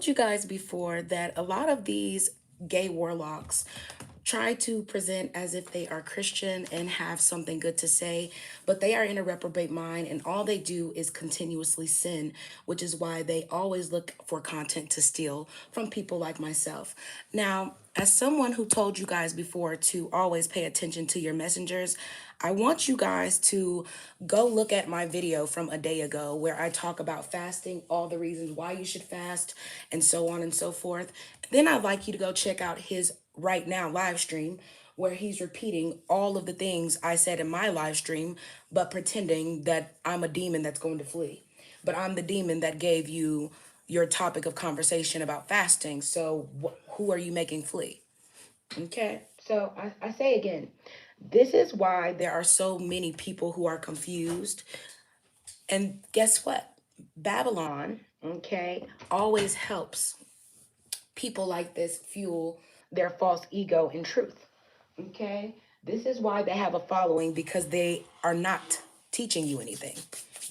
You guys before that a lot of these gay warlocks try to present as if they are Christian and have something good to say, but they are in a reprobate mind and all they do is continuously sin, which is why they always look for content to steal from people like myself. Now, as someone who told you guys before to always pay attention to your messengers, I want you guys to go look at my video from a day ago where I talk about fasting, all the reasons why you should fast, and so on and so forth. Then I'd like you to go check out his right now live stream where he's repeating all of the things I said in my live stream, but pretending that I'm a demon that's going to flee. But I'm the demon that gave you your topic of conversation about fasting. So who are you making flee? Okay. So I say again, this is why there are so many people who are confused. And guess what? Babylon, okay, always helps people like this fuel their false ego and truth. Okay? This is why they have a following because they are not teaching you anything.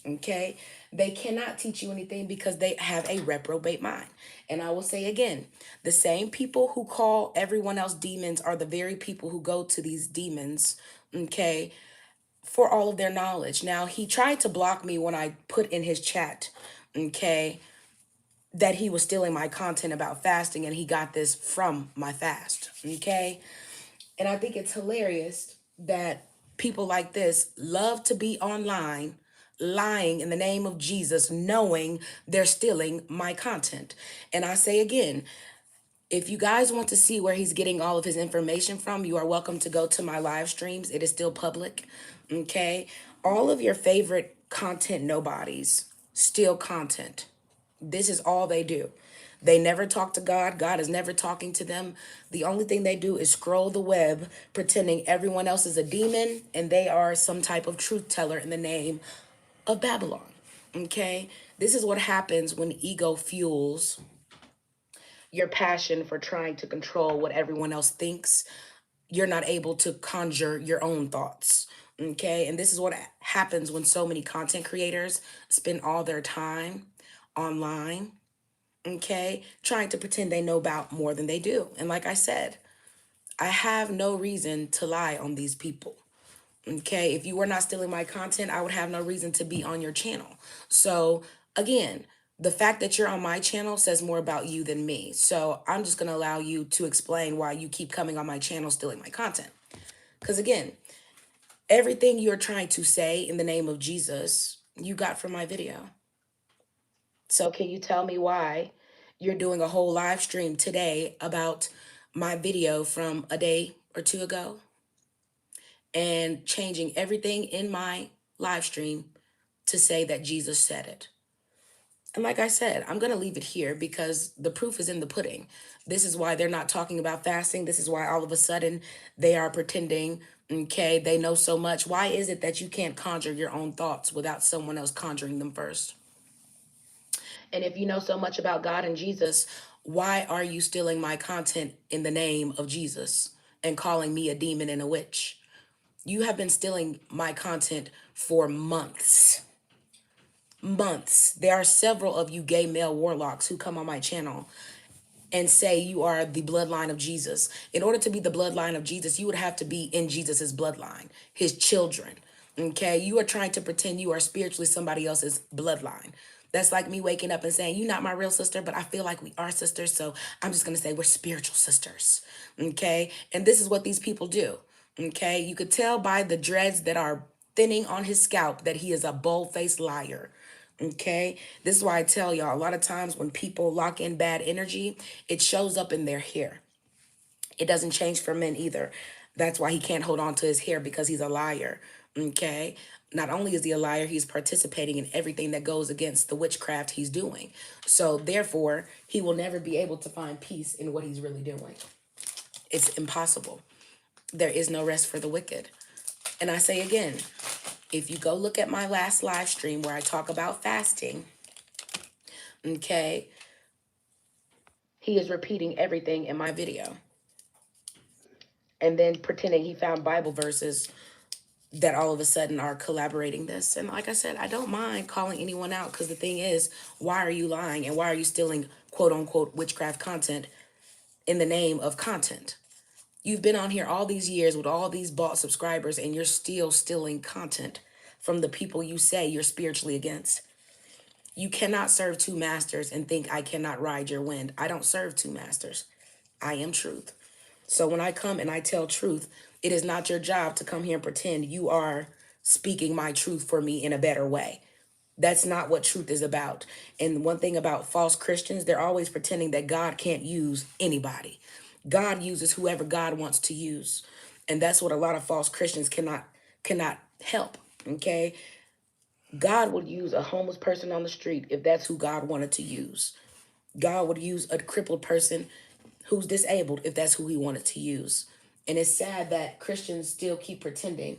Okay? They cannot teach you anything because they have a reprobate mind. And I will say again, the same people who call everyone else demons are the very people who go to these demons, okay, for all of their knowledge. Now, he tried to block me when I put in his chat, okay, that he was stealing my content about fasting and he got this from my fast, okay? And I think it's hilarious that people like this love to be online lying in the name of Jesus, knowing they're stealing my content. And I say again, if you guys want to see where he's getting all of his information from, you are welcome to go to my live streams. It is still public, okay? All of your favorite content nobodies steal content. This is all they do. They never talk to God. God is never talking to them. The only thing they do is scroll the web, pretending everyone else is a demon and they are some type of truth teller in the name of Babylon. Okay? This is what happens when ego fuels your passion for trying to control what everyone else thinks. You're not able to conjure your own thoughts. Okay? And this is what happens when so many content creators spend all their time online, okay, trying to pretend they know about more than they do. And like I said, I have no reason to lie on these people. Okay, if you were not stealing my content, I would have no reason to be on your channel. So, again, the fact that you're on my channel says more about you than me. So, I'm just going to allow you to explain why you keep coming on my channel stealing my content. Because, again, everything you're trying to say in the name of Jesus, you got from my video. So can you tell me why you're doing a whole live stream today about my video from a day or two ago and changing everything in my live stream to say that Jesus said it? And like I said, I'm going to leave it here because the proof is in the pudding. This is why they're not talking about fasting. This is why all of a sudden they are pretending, okay, they know so much. Why is it that you can't conjure your own thoughts without someone else conjuring them first? And if you know so much about God and Jesus, why are you stealing my content in the name of Jesus and calling me a demon and a witch? You have been stealing my content for months. Months. There are several of you gay male warlocks who come on my channel and say you are the bloodline of Jesus. In order to be the bloodline of Jesus, you would have to be in Jesus's bloodline, his children. Okay? You are trying to pretend you are spiritually somebody else's bloodline. That's like me waking up and saying, "You're not my real sister, but I feel like we are sisters, so I'm just going to say we're spiritual sisters." Okay? And this is what these people do. Okay? You could tell by the dreads that are thinning on his scalp that he is a bold-faced liar. Okay, this is why I tell y'all a lot of times when people lock in bad energy, it shows up in their hair. It doesn't change for men either. That's why he can't hold on to his hair because he's a liar. Okay, not only is he a liar, he's participating in everything that goes against the witchcraft he's doing. So, therefore, he will never be able to find peace in what he's really doing. It's impossible. There is no rest for the wicked. And I say again, if you go look at my last live stream where I talk about fasting, okay, he is repeating everything in my video and then pretending he found Bible verses that all of a sudden are collaborating this. And like I said, I don't mind calling anyone out, because the thing is, why are you lying and why are you stealing quote unquote witchcraft content in the name of content? You've been on here all these years with all these bought subscribers, and you're still stealing content from the people you say you're spiritually against. You cannot serve two masters and think I cannot ride your wind. I don't serve two masters. I am truth. So when I come and I tell truth, it is not your job to come here and pretend you are speaking my truth for me in a better way. That's not what truth is about. And one thing about false Christians, they're always pretending that God can't use anybody. God uses whoever God wants to use. And that's what a lot of false Christians cannot help. Okay? God would use a homeless person on the street if that's who God wanted to use. God would use a crippled person who's disabled if that's who he wanted to use. And it's sad that Christians still keep pretending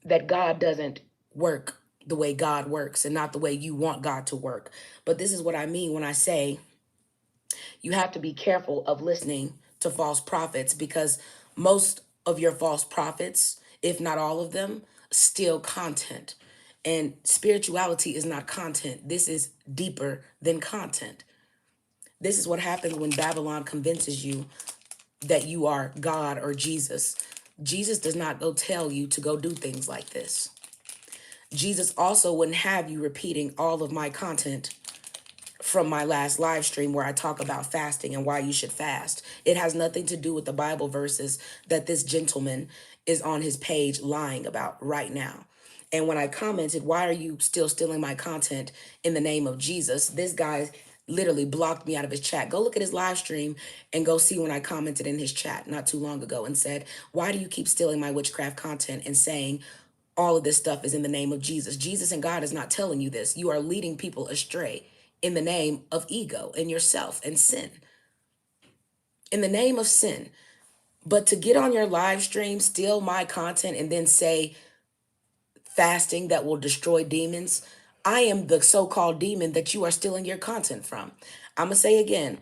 that God doesn't work the way God works and not the way you want God to work. But this is what I mean when I say you have to be careful of listening to false prophets, because most of your false prophets, if not all of them, steal content. And spirituality is not content. This is deeper than content. This is what happens when Babylon convinces you that you are God or Jesus. Jesus does not go tell you to go do things like this. Jesus also wouldn't have you repeating all of my content from my last live stream where I talk about fasting and why you should fast. It has nothing to do with the Bible verses that this gentleman is on his page lying about right now. And when I commented, why are you still stealing my content in the name of Jesus? This guy literally blocked me out of his chat. Go look at his live stream and go see when I commented in his chat not too long ago and said, why do you keep stealing my witchcraft content and saying all of this stuff is in the name of Jesus? Jesus and God is not telling you this. You are leading people astray in the name of ego and yourself and sin. In the name of sin. But to get on your live stream, steal my content, and then say fasting that will destroy demons, I am the so-called demon that you are stealing your content from. I'm going to say again,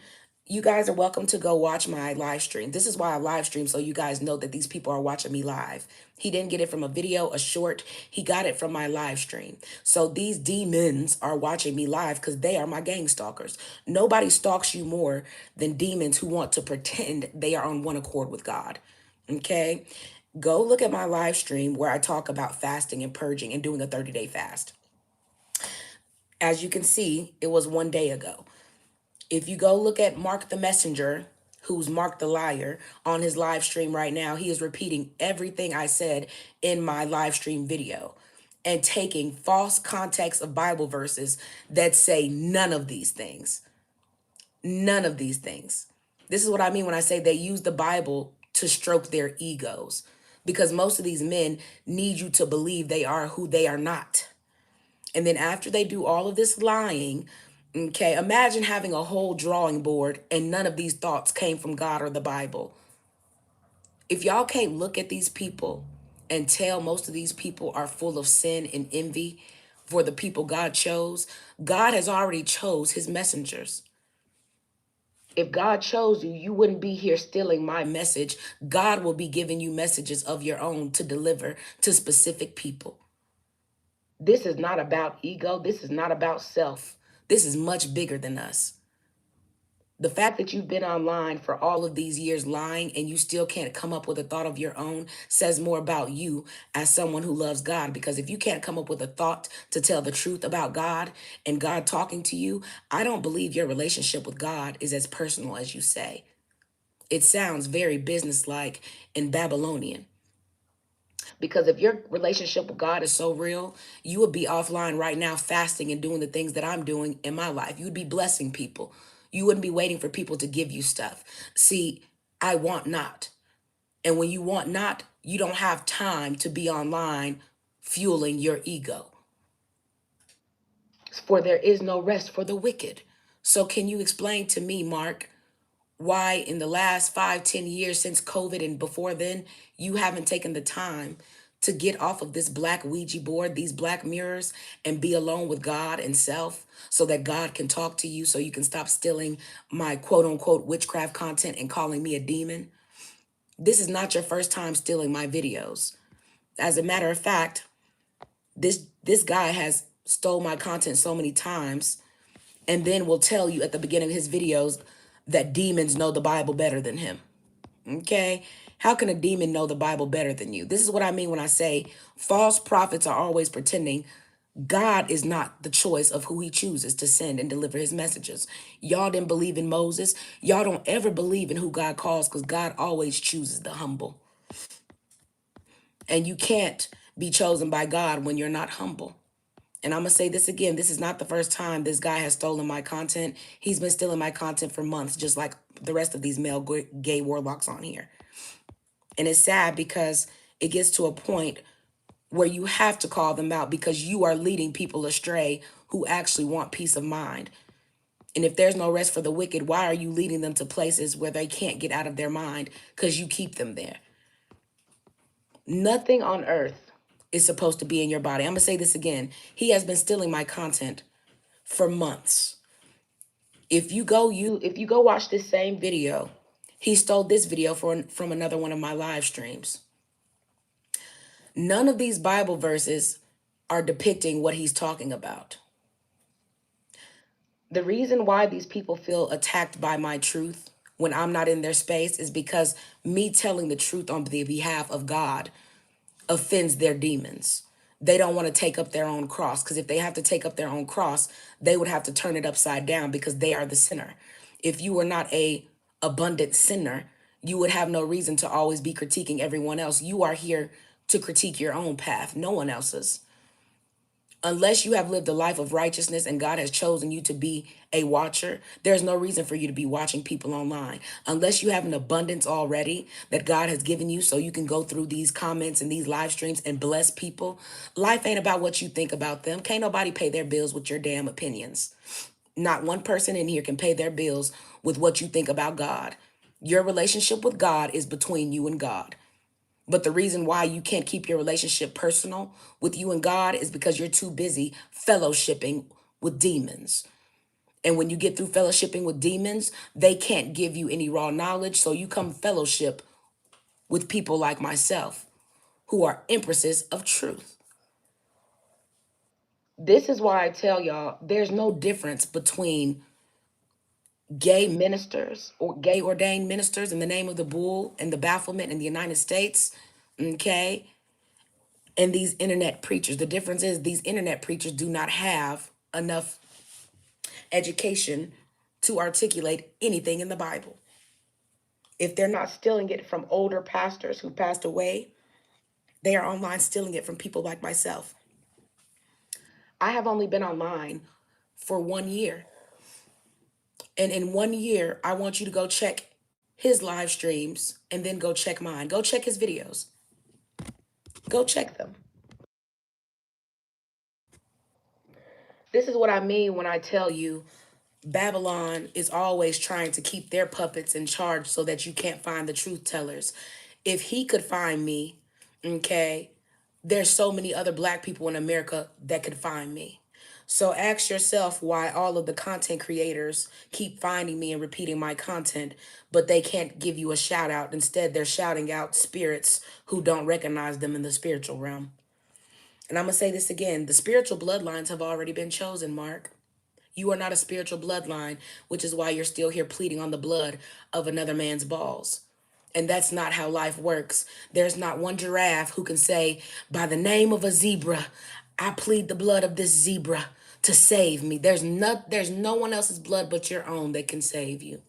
you guys are welcome to go watch my live stream. This is why I live stream, so you guys know that these people are watching me live. He didn't get it from a video, a short. He got it from my live stream. So these demons are watching me live because they are my gang stalkers. Nobody stalks you more than demons who want to pretend they are on one accord with God. Okay? Go look at my live stream where I talk about fasting and purging and doing a 30-day fast. As you can see, it was 1 day ago. If you go look at Mark the Messenger, who's Mark the Liar, on his live stream right now, he is repeating everything I said in my live stream video and taking false context of Bible verses that say none of these things. None of these things. This is what I mean when I say they use the Bible to stroke their egos, because most of these men need you to believe they are who they are not. And then after they do all of this lying, okay, imagine having a whole drawing board and none of these thoughts came from God or the Bible. If y'all can't look at these people and tell most of these people are full of sin and envy for the people God chose, God has already chose his messengers. If God chose you, you wouldn't be here stealing my message. God will be giving you messages of your own to deliver to specific people. This is not about ego. This is not about self. This is much bigger than us. The fact that you've been online for all of these years lying and you still can't come up with a thought of your own says more about you as someone who loves God. Because if you can't come up with a thought to tell the truth about God and God talking to you, I don't believe your relationship with God is as personal as you say. It sounds very businesslike and Babylonian. Because if your relationship with God is so real, you would be offline right now fasting and doing the things that I'm doing in my life. You'd be blessing people. You wouldn't be waiting for people to give you stuff. See, I want not. And when you want not, you don't have time to be online fueling your ego. For there is no rest for the wicked. So can you explain to me, Mark, why in the last 5, 10 years since COVID and before then, you haven't taken the time to get off of this black Ouija board, these black mirrors, and be alone with God and self so that God can talk to you, so you can stop stealing my quote unquote witchcraft content and calling me a demon? This is not your first time stealing my videos. As a matter of fact, this guy has stole my content so many times, and then will tell you at the beginning of his videos that demons know the Bible better than him. Okay? How can a demon know the Bible better than you? This is what I mean when I say false prophets are always pretending. God is not the choice of who he chooses to send and deliver his messages. Y'all didn't believe in Moses. Y'all don't ever believe in who God calls, because God always chooses the humble. And you can't be chosen by God when you're not humble. And I'm going to say this again. This is not the first time this guy has stolen my content. He's been stealing my content for months, just like the rest of these male gay warlocks on here. And it's sad because it gets to a point where you have to call them out, because you are leading people astray who actually want peace of mind. And if there's no rest for the wicked, why are you leading them to places where they can't get out of their mind? Because you keep them there. Nothing on earth is supposed to be in your body. I'm going to say this again. He has been stealing my content for months. If you go watch this same video, he stole this video from another one of my live streams. None of these Bible verses are depicting what he's talking about. The reason why these people feel attacked by my truth when I'm not in their space is because me telling the truth on the behalf of God offends their demons. They don't want to take up their own cross, because if they have to take up their own cross, they would have to turn it upside down, because they are the sinner. If you were not a abundant sinner, you would have no reason to always be critiquing everyone else. You are here to critique your own path, no one else's. Unless you have lived a life of righteousness and God has chosen you to be a watcher, there's no reason for you to be watching people online. Unless you have an abundance already that God has given you so you can go through these comments and these live streams and bless people. Life ain't about what you think about them. Can't nobody pay their bills with your damn opinions. Not one person in here can pay their bills with what you think about God. Your relationship with God is between you and God. But the reason why you can't keep your relationship personal with you and God is because you're too busy fellowshipping with demons. And when you get through fellowshipping with demons, they can't give you any raw knowledge. So you come fellowship with people like myself, who are empresses of truth. This is why I tell y'all there's no difference between gay ministers or gay ordained ministers in the name of the bull and the bafflement in the United States, okay? And these internet preachers. The difference is these internet preachers do not have enough education to articulate anything in the Bible. If they're not stealing it from older pastors who passed away, they are online stealing it from people like myself. I have only been online for 1 year. And in 1 year, I want you to go check his live streams and then go check mine. Go check his videos. Go check them. This is what I mean when I tell you Babylon is always trying to keep their puppets in charge so that you can't find the truth tellers. If he could find me, okay, there's so many other black people in America that could find me. So ask yourself why all of the content creators keep finding me and repeating my content, but they can't give you a shout out. Instead, they're shouting out spirits who don't recognize them in the spiritual realm. And I'm going to say this again. The spiritual bloodlines have already been chosen, Mark. You are not a spiritual bloodline, which is why you're still here pleading on the blood of another man's balls. And that's not how life works. There's not one giraffe who can say, by the name of a zebra, I plead the blood of this zebra to save me. There's no one else's blood but your own that can save you.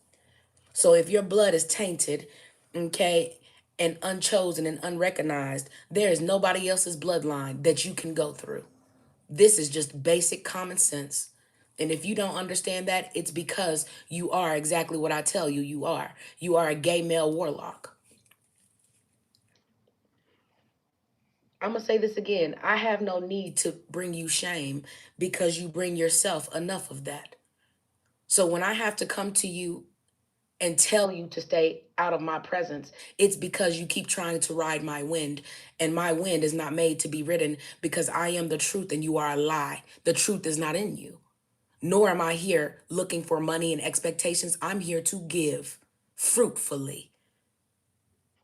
So if your blood is tainted, okay, and unchosen and unrecognized, there is nobody else's bloodline that you can go through. This is just basic common sense. And if you don't understand that, it's because you are exactly what I tell you you are. You are a gay male warlock. I'm going to say this again. I have no need to bring you shame because you bring yourself enough of that. So when I have to come to you and tell you to stay out of my presence, it's because you keep trying to ride my wind. And my wind is not made to be ridden, because I am the truth and you are a lie. The truth is not in you. Nor am I here looking for money and expectations. I'm here to give fruitfully.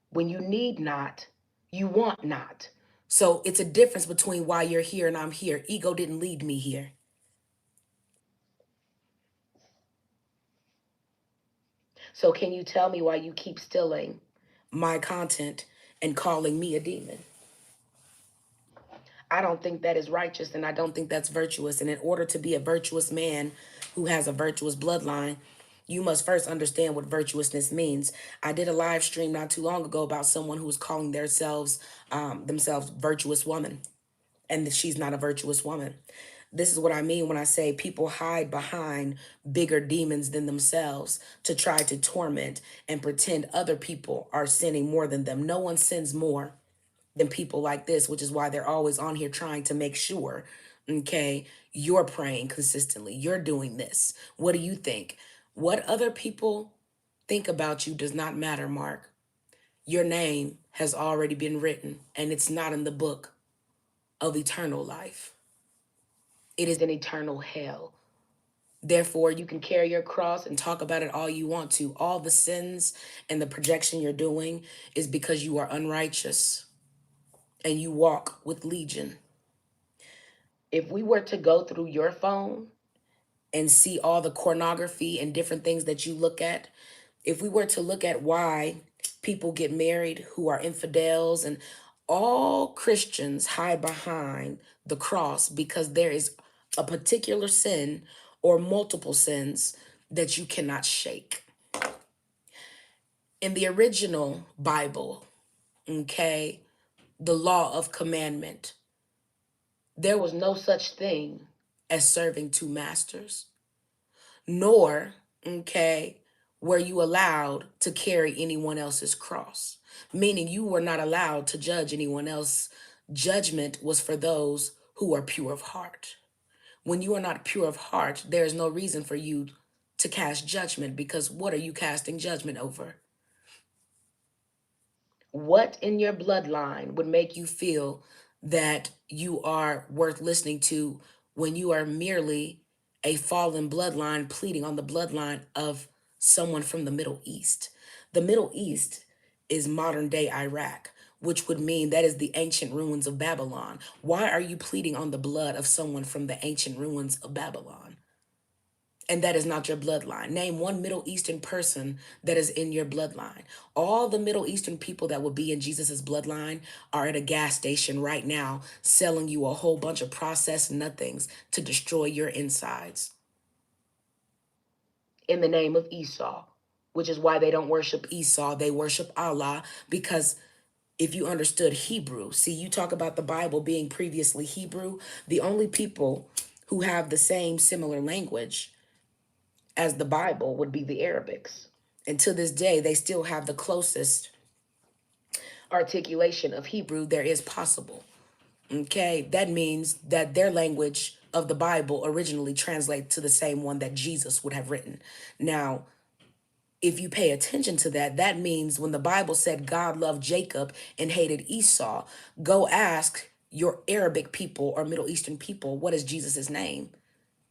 When you need not, you want not. So it's a difference between why you're here and I'm here. Ego didn't lead me here. So can you tell me why you keep stealing my content and calling me a demon? I don't think that is righteous and I don't think that's virtuous. And in order to be a virtuous man who has a virtuous bloodline, you must first understand what virtuousness means. I did a live stream not too long ago about someone who was calling themselves virtuous woman, and she's not a virtuous woman. This is what I mean when I say people hide behind bigger demons than themselves to try to torment and pretend other people are sinning more than them. No one sins more than people like this, which is why they're always on here trying to make sure, okay, you're praying consistently. You're doing this. What do you think? What other people think about you does not matter, Mark. Your name has already been written, and it's not in the book of eternal life. It is an eternal hell. Therefore, you can carry your cross and talk about it all you want to. All the sins and the projection you're doing is because you are unrighteous and you walk with legion. If we were to go through your phone and see all the pornography and different things that you look at, if we were to look at why people get married who are infidels, and all Christians hide behind the cross because there is a particular sin or multiple sins that you cannot shake. In the original Bible, okay, the law of commandment, there was no such thing as serving two masters, nor, okay, were you allowed to carry anyone else's cross, meaning you were not allowed to judge anyone else. Judgment was for those who are pure of heart. When you are not pure of heart, there is no reason for you to cast judgment, because what are you casting judgment over? What in your bloodline would make you feel that you are worth listening to when you are merely a fallen bloodline pleading on the bloodline of someone from the Middle East? The Middle East is modern day Iraq, which would mean that is the ancient ruins of Babylon. Why are you pleading on the blood of someone from the ancient ruins of Babylon? And that is not your bloodline. Name one Middle Eastern person that is in your bloodline. All the Middle Eastern people that would be in Jesus's bloodline are at a gas station right now selling you a whole bunch of processed nothings to destroy your insides in the name of Esau, which is why they don't worship Esau. They worship Allah, because if you understood Hebrew, see, you talk about the Bible being previously Hebrew, the only people who have the same similar language as the Bible would be the Arabics. And to this day, they still have the closest articulation of Hebrew there is possible. Okay, that means that their language of the Bible originally translates to the same one that Jesus would have written. Now, if you pay attention to that, that means when the Bible said God loved Jacob and hated Esau, go ask your Arabic people or Middle Eastern people, what is Jesus's name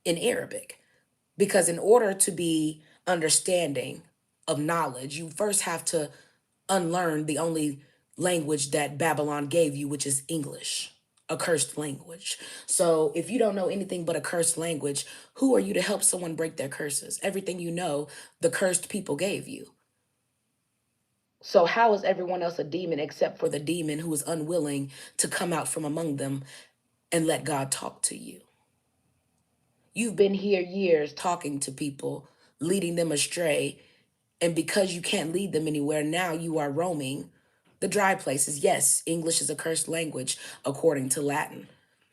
in Arabic? Because in order to be understanding of knowledge, you first have to unlearn the only language that Babylon gave you, which is English, a cursed language. So if you don't know anything but a cursed language, who are you to help someone break their curses? Everything you know, the cursed people gave you. So how is everyone else a demon except for the demon who is unwilling to come out from among them and let God talk to you? You've been here years talking to people, leading them astray. And because you can't lead them anywhere, now you are roaming the dry places. Yes, English is a cursed language according to Latin,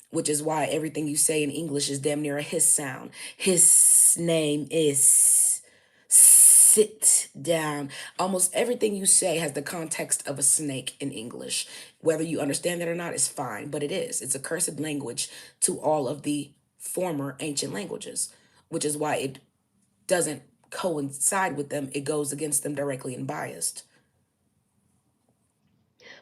which is why everything you say in English is damn near a hiss sound. His name is sit down. Almost everything you say has the context of a snake in English. Whether you understand that or not is fine, but it is. It's a cursed language to all of the former ancient languages, which is why it doesn't coincide with them. It goes against them directly and biased.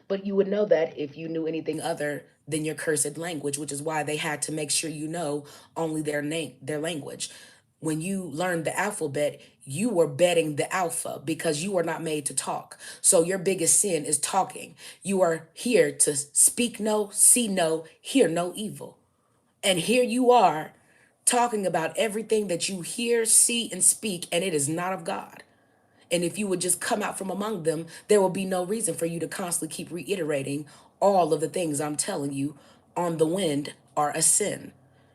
But you would know that if you knew anything other than your cursed language, which is why they had to make sure you know only their name, their language. When you learn the alphabet, You were betting the alpha because you are not made to talk. So your biggest sin is talking. You are here to speak no, see no, hear no evil. And here you are talking about everything that you hear, see, and speak, and it is not of God. And if you would just come out from among them, there will be no reason for you to constantly keep reiterating all of the things I'm telling you on the wind are a sin.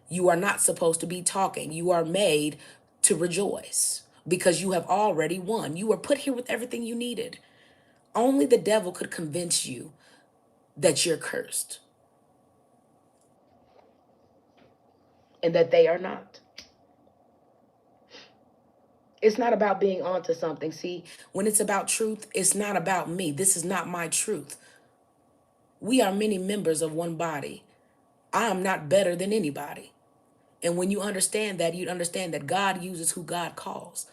You are not supposed to be talking. You are made to rejoice because you have already won. You were put here with everything you needed. Only the devil could convince you that you're cursed and that they are not. It's not about being onto something. See, when it's about truth, it's not about me. This is not my truth. We are many members of one body. I am not better than anybody. And when you understand that, you understand that God uses who God calls.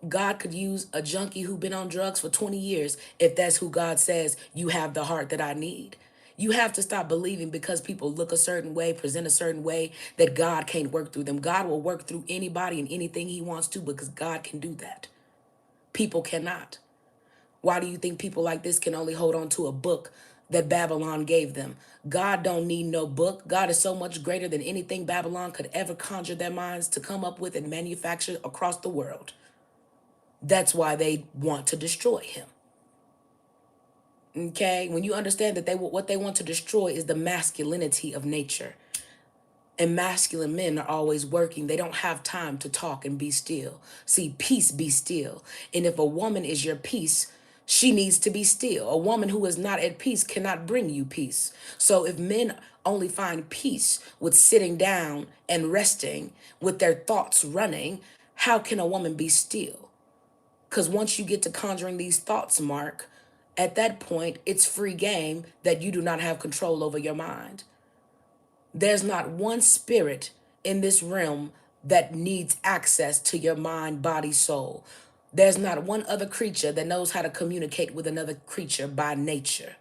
God could use a junkie who's been on drugs for 20 years if that's who God says, you have the heart that I need. You have to stop believing because people look a certain way, present a certain way, that God can't work through them. God will work through anybody and anything he wants to because God can do that. People cannot. Why do you think people like this can only hold on to a book that Babylon gave them? God don't need no book. God is so much greater than anything Babylon could ever conjure their minds to come up with and manufacture across the world. That's why they want to destroy him. Okay? When you understand that what they want to destroy is the masculinity of nature. And masculine men are always working. They don't have time to talk and be still. See, peace be still. And if a woman is your peace, she needs to be still. A woman who is not at peace cannot bring you peace. So if men only find peace with sitting down and resting, with their thoughts running, how can a woman be still? Because once you get to conjuring these thoughts, Mark, at that point, it's free game that you do not have control over your mind. There's not one spirit in this realm that needs access to your mind, body, soul. There's not one other creature that knows how to communicate with another creature by nature.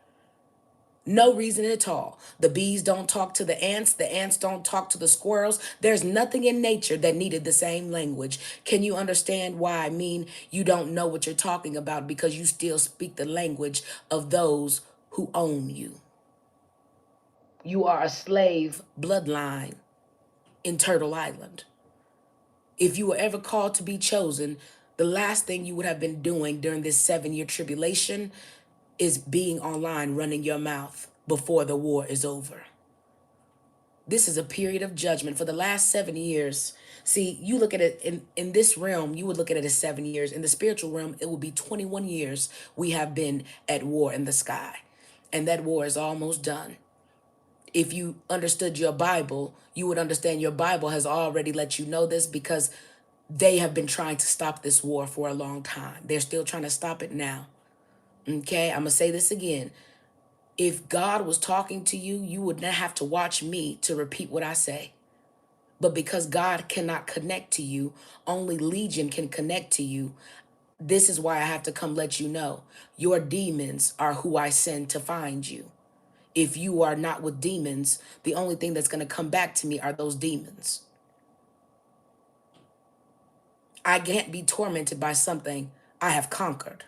No reason at all. The bees don't talk to the ants don't talk to the squirrels. There's nothing in nature that needed the same language. Can you understand why I mean you don't know what you're talking about because you still speak the language of those who own you? You are a slave bloodline in Turtle Island. If you were ever called to be chosen, the last thing you would have been doing during this 7-year tribulation is being online running your mouth before the war is over. This is a period of judgment for the last 7 years. See, you look at it in this realm, you would look at it as 7 years. In the spiritual realm, it will be 21 years we have been at war in the sky. And that war is almost done. If you understood your Bible, you would understand your Bible has already let you know this because they have been trying to stop this war for a long time. They're still trying to stop it now. Okay, I'm going to say this again. If God was talking to you, you would not have to watch me to repeat what I say. But because God cannot connect to you, only Legion can connect to you. This is why I have to come let you know. Your demons are who I send to find you. If you are not with demons, the only thing that's going to come back to me are those demons. I can't be tormented by something I have conquered.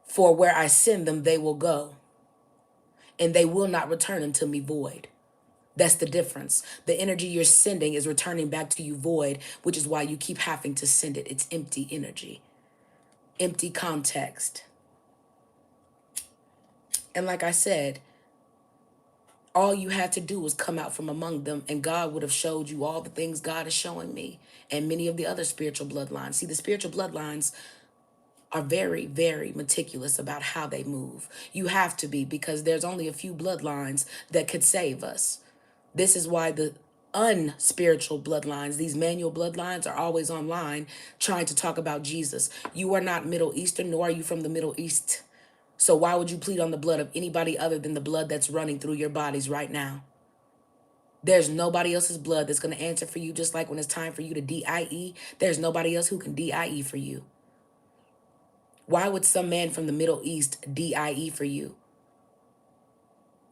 For where I send them, they will go, and they will not return unto me void. That's the difference. The energy you're sending is returning back to you void, which is why you keep having to send it. It's empty energy, empty context. And like I said, all you had to do was come out from among them, and God would have showed you all the things God is showing me and many of the other spiritual bloodlines. See, the spiritual bloodlines are very, very meticulous about how they move. You have to be, because there's only a few bloodlines that could save us. This is why the unspiritual bloodlines, these manual bloodlines, are always online trying to talk about Jesus. You are not Middle Eastern, nor are you from the Middle East. So why would you plead on the blood of anybody other than the blood that's running through your bodies right now? There's nobody else's blood that's going to answer for you, just like when it's time for you to DIE, there's nobody else who can DIE for you. Why would some man from the Middle East DIE for you?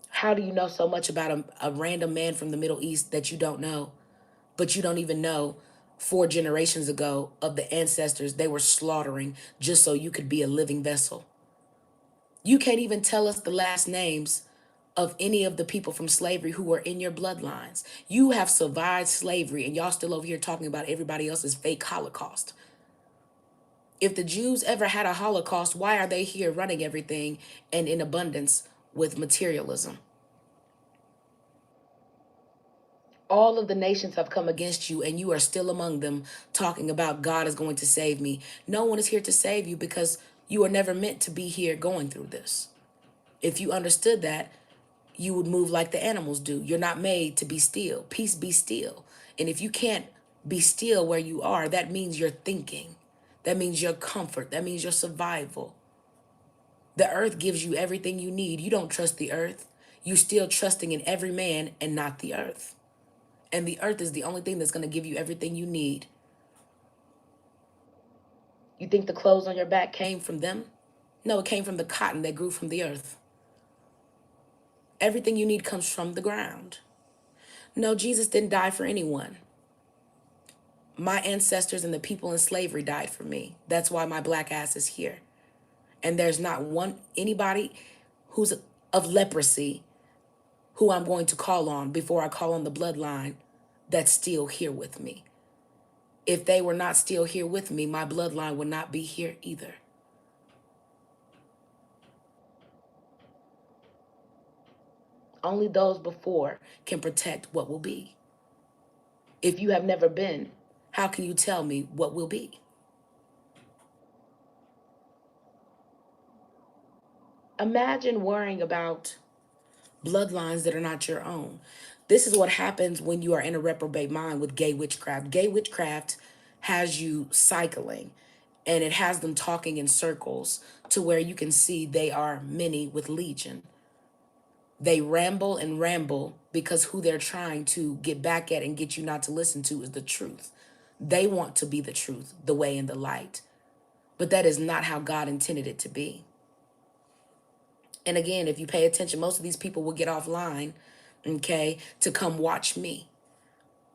How do you know so much about a random man from the Middle East that you don't know? But you don't even know 4 generations ago of the ancestors they were slaughtering just so you could be a living vessel. You can't even tell us the last names of any of the people from slavery who were in your bloodlines. You have survived slavery and y'all still over here talking about everybody else's fake Holocaust. If the Jews ever had a Holocaust, why are they here running everything and in abundance with materialism? All of the nations have come against you and you are still among them talking about God is going to save me. No one is here to save you because you are never meant to be here going through this. If you understood that, you would move like the animals do. You're not made to be still. Peace be still. And if you can't be still where you are, that means you're thinking. That means your comfort. That means your survival. The earth gives you everything you need. You don't trust the earth. You're still trusting in every man and not the earth. And the earth is the only thing that's going to give you everything you need. You think the clothes on your back came from them? No, it came from the cotton that grew from the earth. Everything you need comes from the ground. No, Jesus didn't die for anyone. My ancestors and the people in slavery died for me. That's why my black ass is here. And there's not anybody who's of leprosy who I'm going to call on before I call on the bloodline that's still here with me. If they were not still here with me, my bloodline would not be here either. Only those before can protect what will be. If you have never been, how can you tell me what will be? Imagine worrying about bloodlines that are not your own. This is what happens when you are in a reprobate mind with gay witchcraft. Gay witchcraft has you cycling and it has them talking in circles to where you can see they are many with legion. They ramble and ramble because who they're trying to get back at and get you not to listen to is the truth. They want to be the truth, the way, and the light. But that is not how God intended it to be. And again, if you pay attention, most of these people will get offline, okay, to come watch me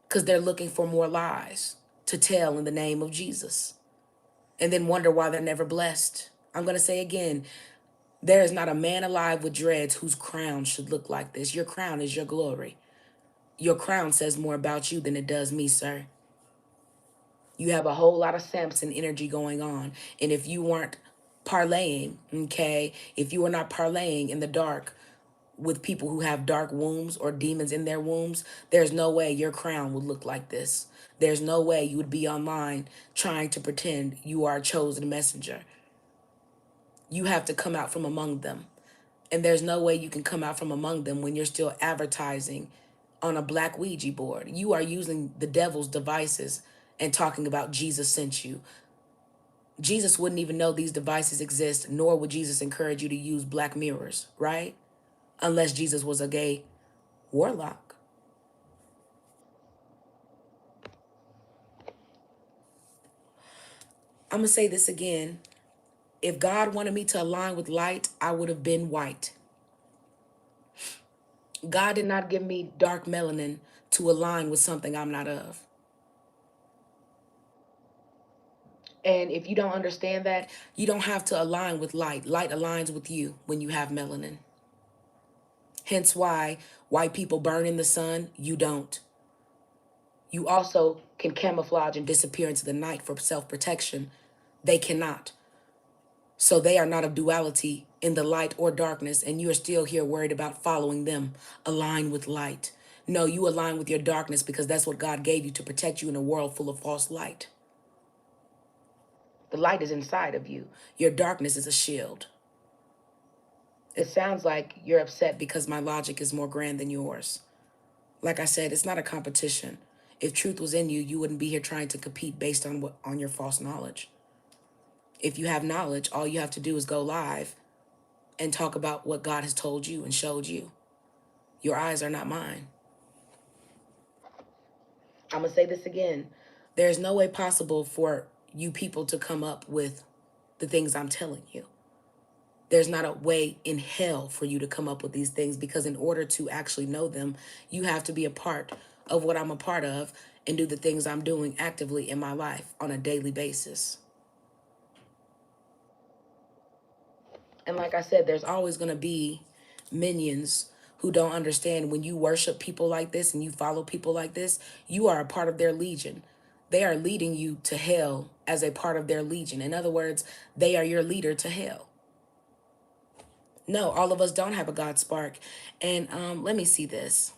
because they're looking for more lies to tell in the name of Jesus and then wonder why they're never blessed. I'm going to say again, there is not a man alive with dreads whose crown should look like this. Your crown is your glory. Your crown says more about you than it does me, sir. You have a whole lot of Samson energy going on. And if you weren't parlaying, okay, if you were not parlaying in the dark with people who have dark wombs or demons in their wombs, there's no way your crown would look like this. There's no way you would be online trying to pretend you are a chosen messenger. You have to come out from among them. And there's no way you can come out from among them when you're still advertising on a black Ouija board. You are using the devil's devices and talking about Jesus sent you. Jesus wouldn't even know these devices exist, nor would Jesus encourage you to use black mirrors, right? Unless Jesus was a gay warlock. I'm going to say this again. If God wanted me to align with light, I would have been white. God did not give me dark melanin to align with something I'm not of. And if you don't understand that, you don't have to align with light. Light aligns with you when you have melanin. Hence why white people burn in the sun, you don't. You also can camouflage and disappear into the night for self-protection. They cannot. So they are not of duality in the light or darkness, and you are still here worried about following them. Align with light. No, you align with your darkness because that's what God gave you to protect you in a world full of false light. The light is inside of you. Your darkness is a shield. It sounds like you're upset because my logic is more grand than yours. Like I said, it's not a competition. If truth was in you, you wouldn't be here trying to compete based on your false knowledge. If you have knowledge, all you have to do is go live and talk about what God has told you and showed you. Your eyes are not mine. I'm going to say this again. There's no way possible for you people to come up with the things I'm telling you. There's not a way in hell for you to come up with these things because in order to actually know them, you have to be a part of what I'm a part of and do the things I'm doing actively in my life on a daily basis. And like I said, there's always going to be minions who don't understand when you worship people like this and you follow people like this, you are a part of their legion. They are leading you to hell as a part of their legion. In other words, they are your leader to hell. No, all of us don't have a God spark. And let me see this.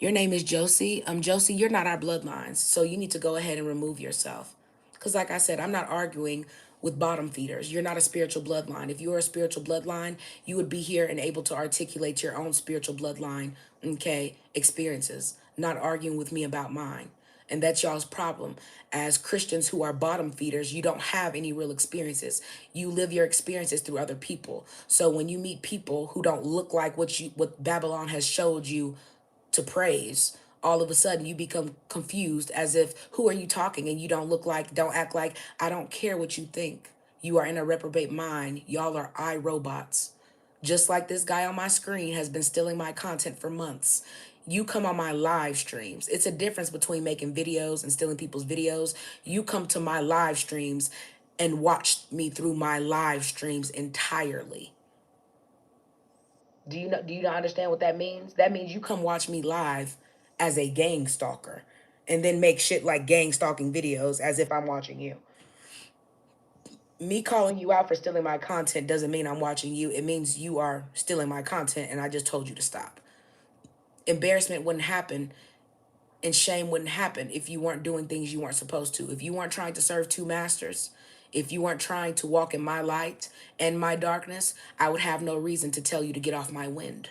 Your name is Josie. Josie, you're not our bloodlines, so you need to go ahead and remove yourself. Because like I said, I'm not arguing with bottom feeders. You're not a spiritual bloodline. If you were a spiritual bloodline, you would be here and able to articulate your own spiritual bloodline, okay, experiences, not arguing with me about mine. And that's y'all's problem. As Christians who are bottom feeders, you don't have any real experiences. You live your experiences through other people. So when you meet people who don't look like what Babylon has showed you to praise, all of a sudden you become confused as if, who are you talking? And you don't look like, don't act like, I don't care what you think. You are in a reprobate mind. Y'all are iRobots. Just like this guy on my screen has been stealing my content for months. You come on my live streams. It's a difference between making videos and stealing people's videos. You come to my live streams and watch me through my live streams entirely. Do you not understand what that means? That means you come watch me live as a gang stalker and then make shit like gang stalking videos as if I'm watching you. Me calling you out for stealing my content doesn't mean I'm watching you. It means you are stealing my content and I just told you to stop. Embarrassment wouldn't happen and shame wouldn't happen if you weren't doing things you weren't supposed to. If you weren't trying to serve two masters, if you weren't trying to walk in my light and my darkness, I would have no reason to tell you to get off my wind.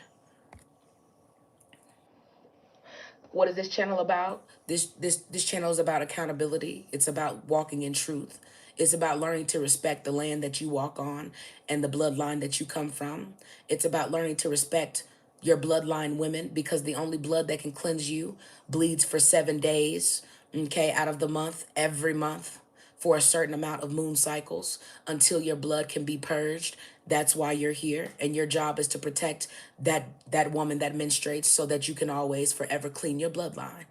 What is this channel about? This channel is about accountability. It's about walking in truth. It's about learning to respect the land that you walk on and the bloodline that you come from. It's about learning to respect your bloodline women, because the only blood that can cleanse you bleeds for 7 days, okay, out of the month, every month, for a certain amount of moon cycles until your blood can be purged. That's why you're here, and your job is to protect that woman that menstruates so that you can always forever clean your bloodline.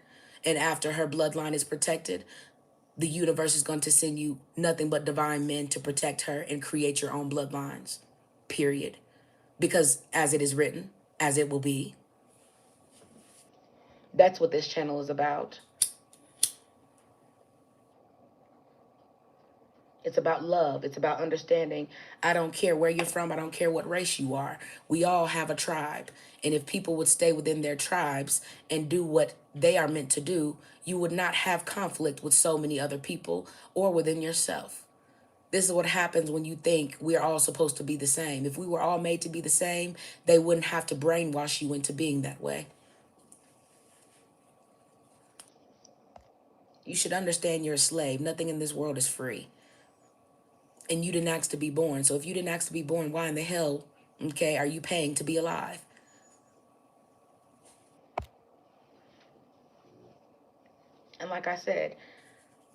And after her bloodline is protected, the universe is going to send you nothing but divine men to protect her and create your own bloodlines. Period. Because as it is written, as it will be. That's what this channel is about. It's about love. It's about understanding. I don't care where you're from. I don't care what race you are. We all have a tribe. And if people would stay within their tribes and do what they are meant to do, you would not have conflict with so many other people or within yourself. This is what happens when you think we're all supposed to be the same. If we were all made to be the same, they wouldn't have to brainwash you into being that way. You should understand you're a slave. Nothing in this world is free. And you didn't ask to be born. So if you didn't ask to be born, why in the hell, okay, are you paying to be alive? And like I said,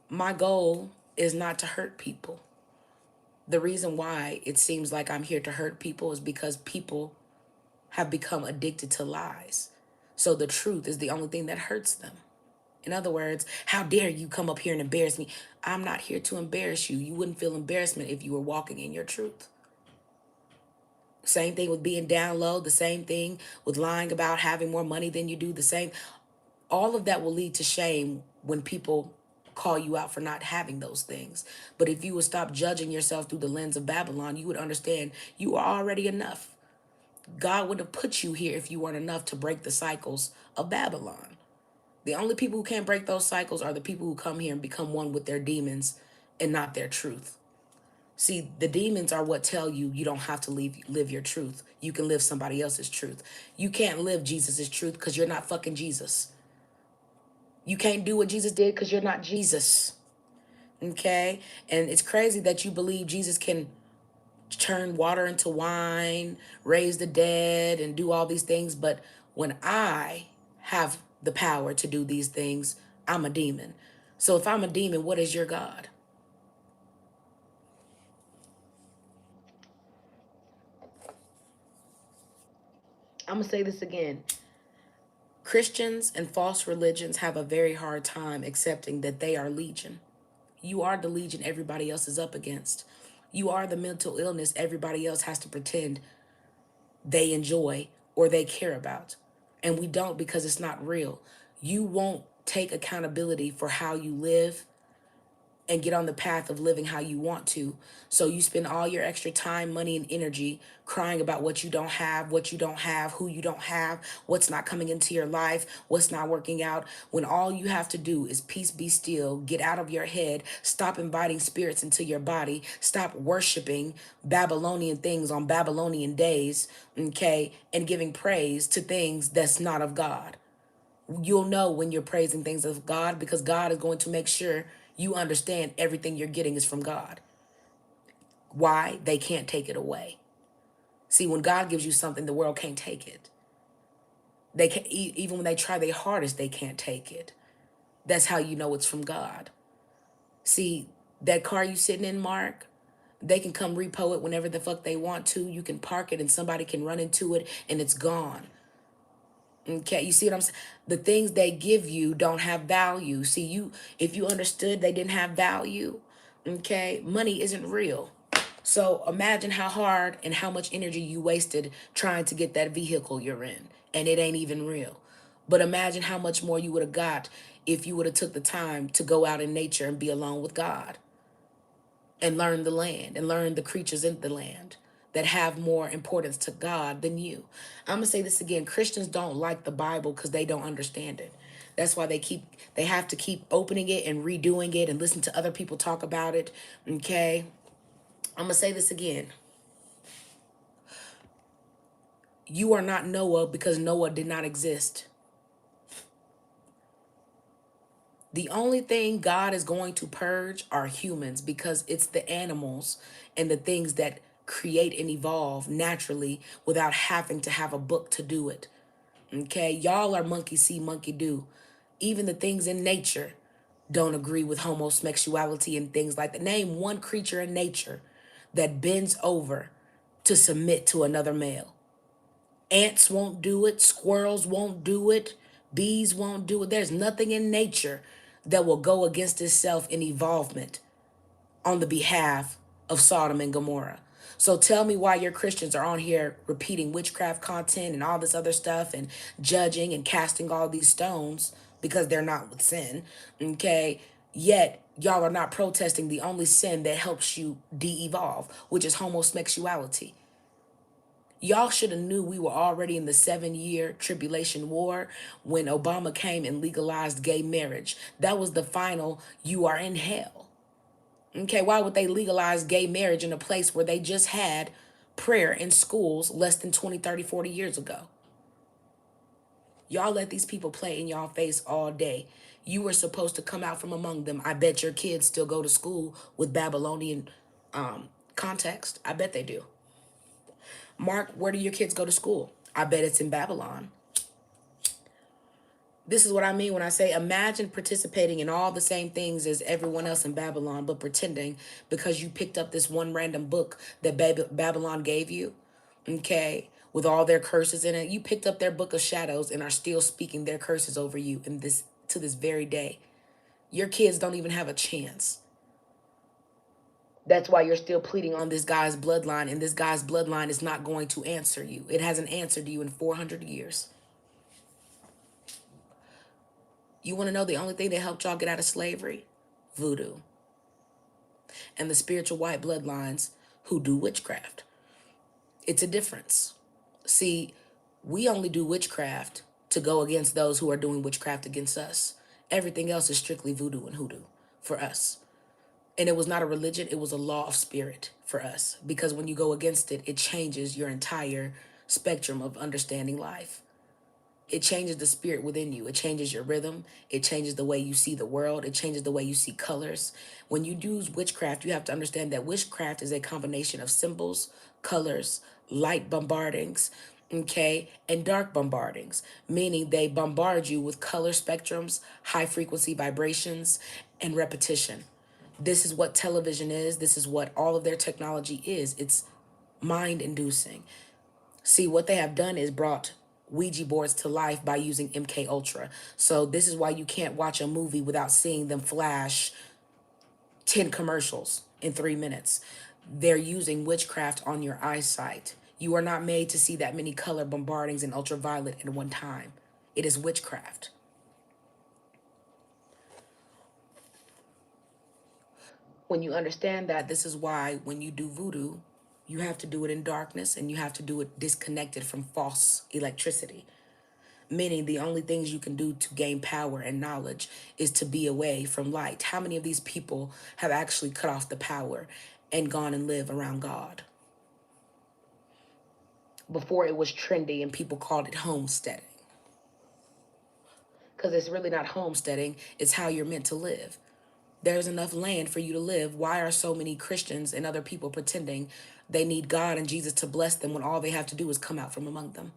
my goal is not to hurt people. The reason why it seems like I'm here to hurt people is because people have become addicted to lies. So the truth is the only thing that hurts them. In other words, how dare you come up here and embarrass me? I'm not here to embarrass you. You wouldn't feel embarrassment if you were walking in your truth. Same thing with being down low. The same thing with lying about having more money than you do. The same. All of that will lead to shame when people call you out for not having those things. But if you would stop judging yourself through the lens of Babylon, you would understand you are already enough. God would have put you here if you weren't enough to break the cycles of Babylon. The only people who can't break those cycles are the people who come here and become one with their demons and not their truth. See, the demons are what tell you you don't have to live your truth. You can live somebody else's truth. You can't live Jesus's truth because you're not fucking Jesus. You can't do what Jesus did because you're not Jesus. Okay? And it's crazy that you believe Jesus can turn water into wine, raise the dead, and do all these things. But when I have the power to do these things, I'm a demon. So if I'm a demon, what is your God? I'm going to say this again. Christians and false religions have a very hard time accepting that they are legion. You are the legion everybody else is up against. You are the mental illness everybody else has to pretend they enjoy or they care about. And we don't, because it's not real. You won't take accountability for how you live and get on the path of living how you want to. So you spend all your extra time, money, and energy crying about what you don't have, who you don't have, what's not coming into your life, what's not working out, when all you have to do is peace be still, get out of your head, stop inviting spirits into your body, stop worshiping Babylonian things on Babylonian days, okay, and giving praise to things that's not of God. You'll know when you're praising things of God, because God is going to make sure you understand everything you're getting is from God. Why? They can't take it away. See, when God gives you something, the world can't take it. They can, even when they try their hardest, they can't take it. That's how you know it's from God. See, that car you sitting in, Mark, they can come repo it whenever the fuck they want to. You can park it and somebody can run into it and it's gone. Okay, you see what I'm saying? The things they give you don't have value. See, if you understood they didn't have value, okay, money isn't real. So imagine how hard and how much energy you wasted trying to get that vehicle you're in, and it ain't even real. But imagine how much more you would have got if you would have took the time to go out in nature and be alone with God and learn the land and learn the creatures in the land that have more importance to God than you. I'm gonna say this again: Christians don't like the Bible because they don't understand it. That's why they have to keep opening it and redoing it and listen to other people talk about it. Okay, I'm gonna say this again: you are not Noah because Noah did not exist. The only thing God is going to purge are humans, because it's the animals and the things that create and evolve naturally without having to have a book to do it. Okay, y'all are monkey see, monkey do. Even the things in nature don't agree with homosexuality and things like that. Name one creature in nature that bends over to submit to another male. Ants won't do it. Squirrels won't do it. Bees won't do it. There's nothing in nature that will go against itself in evolvement on the behalf of Sodom and Gomorrah. So tell me why your Christians are on here repeating witchcraft content and all this other stuff and judging and casting all these stones because they're not with sin. Okay. Yet y'all are not protesting the only sin that helps you de-evolve, which is homosexuality. Y'all should have knew we were already in the 7-year tribulation war when Obama came and legalized gay marriage. That was the final, you are in hell. Okay, why would they legalize gay marriage in a place where they just had prayer in schools less than 20, 30, 40 years ago? Y'all let these people play in y'all face all day. You were supposed to come out from among them. I bet your kids still go to school with Babylonian context. I bet they do. Mark, where do your kids go to school? I bet it's in Babylon. This is what I mean when I say imagine participating in all the same things as everyone else in Babylon, but pretending because you picked up this one random book that Babylon gave you, okay, with all their curses in it. You picked up their book of shadows and are still speaking their curses over you in this to this very day. Your kids don't even have a chance. That's why you're still pleading on this guy's bloodline, and this guy's bloodline is not going to answer you. It hasn't answered you in 400 years. You want to know the only thing that helped y'all get out of slavery? Voodoo. And the spiritual white bloodlines who do witchcraft. It's a difference. See, we only do witchcraft to go against those who are doing witchcraft against us. Everything else is strictly voodoo and hoodoo for us. And it was not a religion, it was a law of spirit for us. Because when you go against it, it changes your entire spectrum of understanding life. It changes the spirit within you. It changes your rhythm. It changes the way you see the world. It changes the way you see colors. When you use witchcraft, you have to understand that witchcraft is a combination of symbols, colors, light bombardings, okay, and dark bombardings, meaning they bombard you with color spectrums, high frequency vibrations, and repetition. This is what television is. This is what all of their technology is. It's mind inducing. See, what they have done is brought Ouija boards to life by using MK Ultra. So this is why you can't watch a movie without seeing them flash 10 commercials in 3 minutes. They're using witchcraft on your eyesight. You are not made to see that many color bombardings and ultraviolet at one time. It is witchcraft. When you understand that, this is why when you do voodoo, you have to do it in darkness and you have to do it disconnected from false electricity. Meaning the only things you can do to gain power and knowledge is to be away from light. How many of these people have actually cut off the power and gone and live around God? Before it was trendy and people called it homesteading. Because it's really not homesteading, it's how you're meant to live. There's enough land for you to live. Why are so many Christians and other people pretending they need God and Jesus to bless them when all they have to do is come out from among them?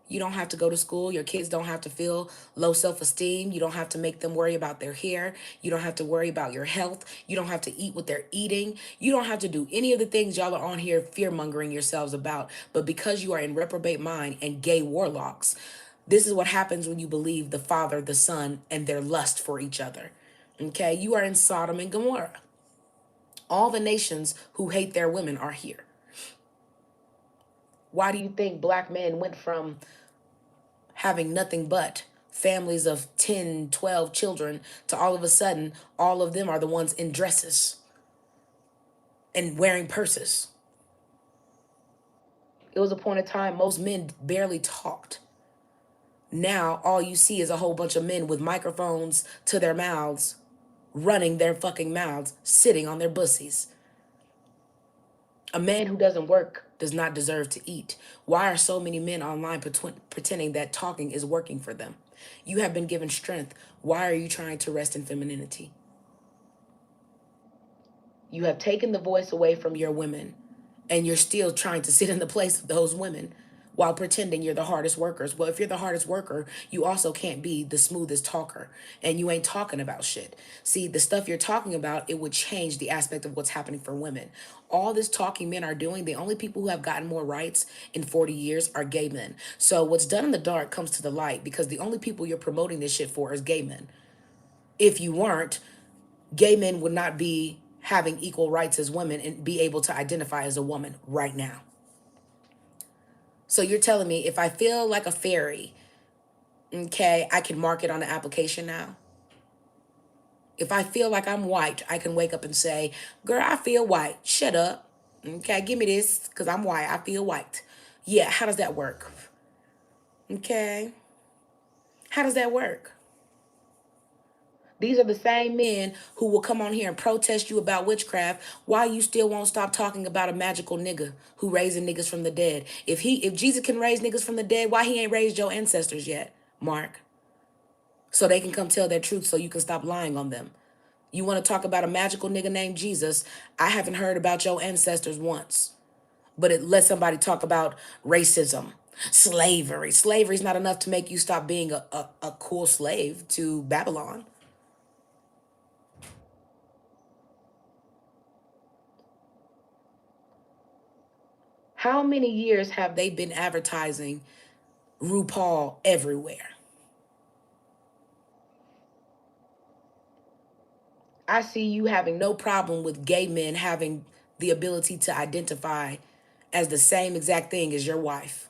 You don't have to go to school. Your kids don't have to feel low self-esteem. You don't have to make them worry about their hair. You don't have to worry about your health. You don't have to eat what they're eating. You don't have to do any of the things y'all are on here fear-mongering yourselves about. But because you are in reprobate mind and gay warlocks, this is what happens when you believe the Father, the Son, and their lust for each other. Okay? You are in Sodom and Gomorrah. All the nations who hate their women are here. Why do you think black men went from having nothing but families of 10, 12 children to all of a sudden, all of them are the ones in dresses and wearing purses? It was a point in time most men barely talked. Now, all you see is a whole bunch of men with microphones to their mouths, running their fucking mouths, sitting on their bussies. A man who doesn't work does not deserve to eat. Why are so many men online pretending that talking is working for them? You have been given strength. Why are you trying to rest in femininity? You have taken the voice away from your women, and you're still trying to sit in the place of those women while pretending you're the hardest workers. Well, if you're the hardest worker, you also can't be the smoothest talker, and you ain't talking about shit. See, the stuff you're talking about, it would change the aspect of what's happening for women. All this talking men are doing, the only people who have gotten more rights in 40 years are gay men. So what's done in the dark comes to the light, because the only people you're promoting this shit for is gay men. If you weren't, gay men would not be having equal rights as women and be able to identify as a woman right now. So you're telling me if I feel like a fairy, okay, I can mark it on the application now? If I feel like I'm white, I can wake up and say, girl, I feel white. Shut up. Okay, give me this because I'm white. I feel white. Yeah, how does that work? Okay. How does that work? These are the same men who will come on here and protest you about witchcraft. Why you still won't stop talking about a magical nigga who raising niggas from the dead? If Jesus can raise niggas from the dead, why he ain't raised your ancestors yet, Mark? So they can come tell their truth so you can stop lying on them. You want to talk about a magical nigga named Jesus? I haven't heard about your ancestors once. But it let somebody talk about racism, slavery. Slavery is not enough to make you stop being a cool slave to Babylon. How many years have they been advertising RuPaul everywhere? I see you having no problem with gay men having the ability to identify as the same exact thing as your wife.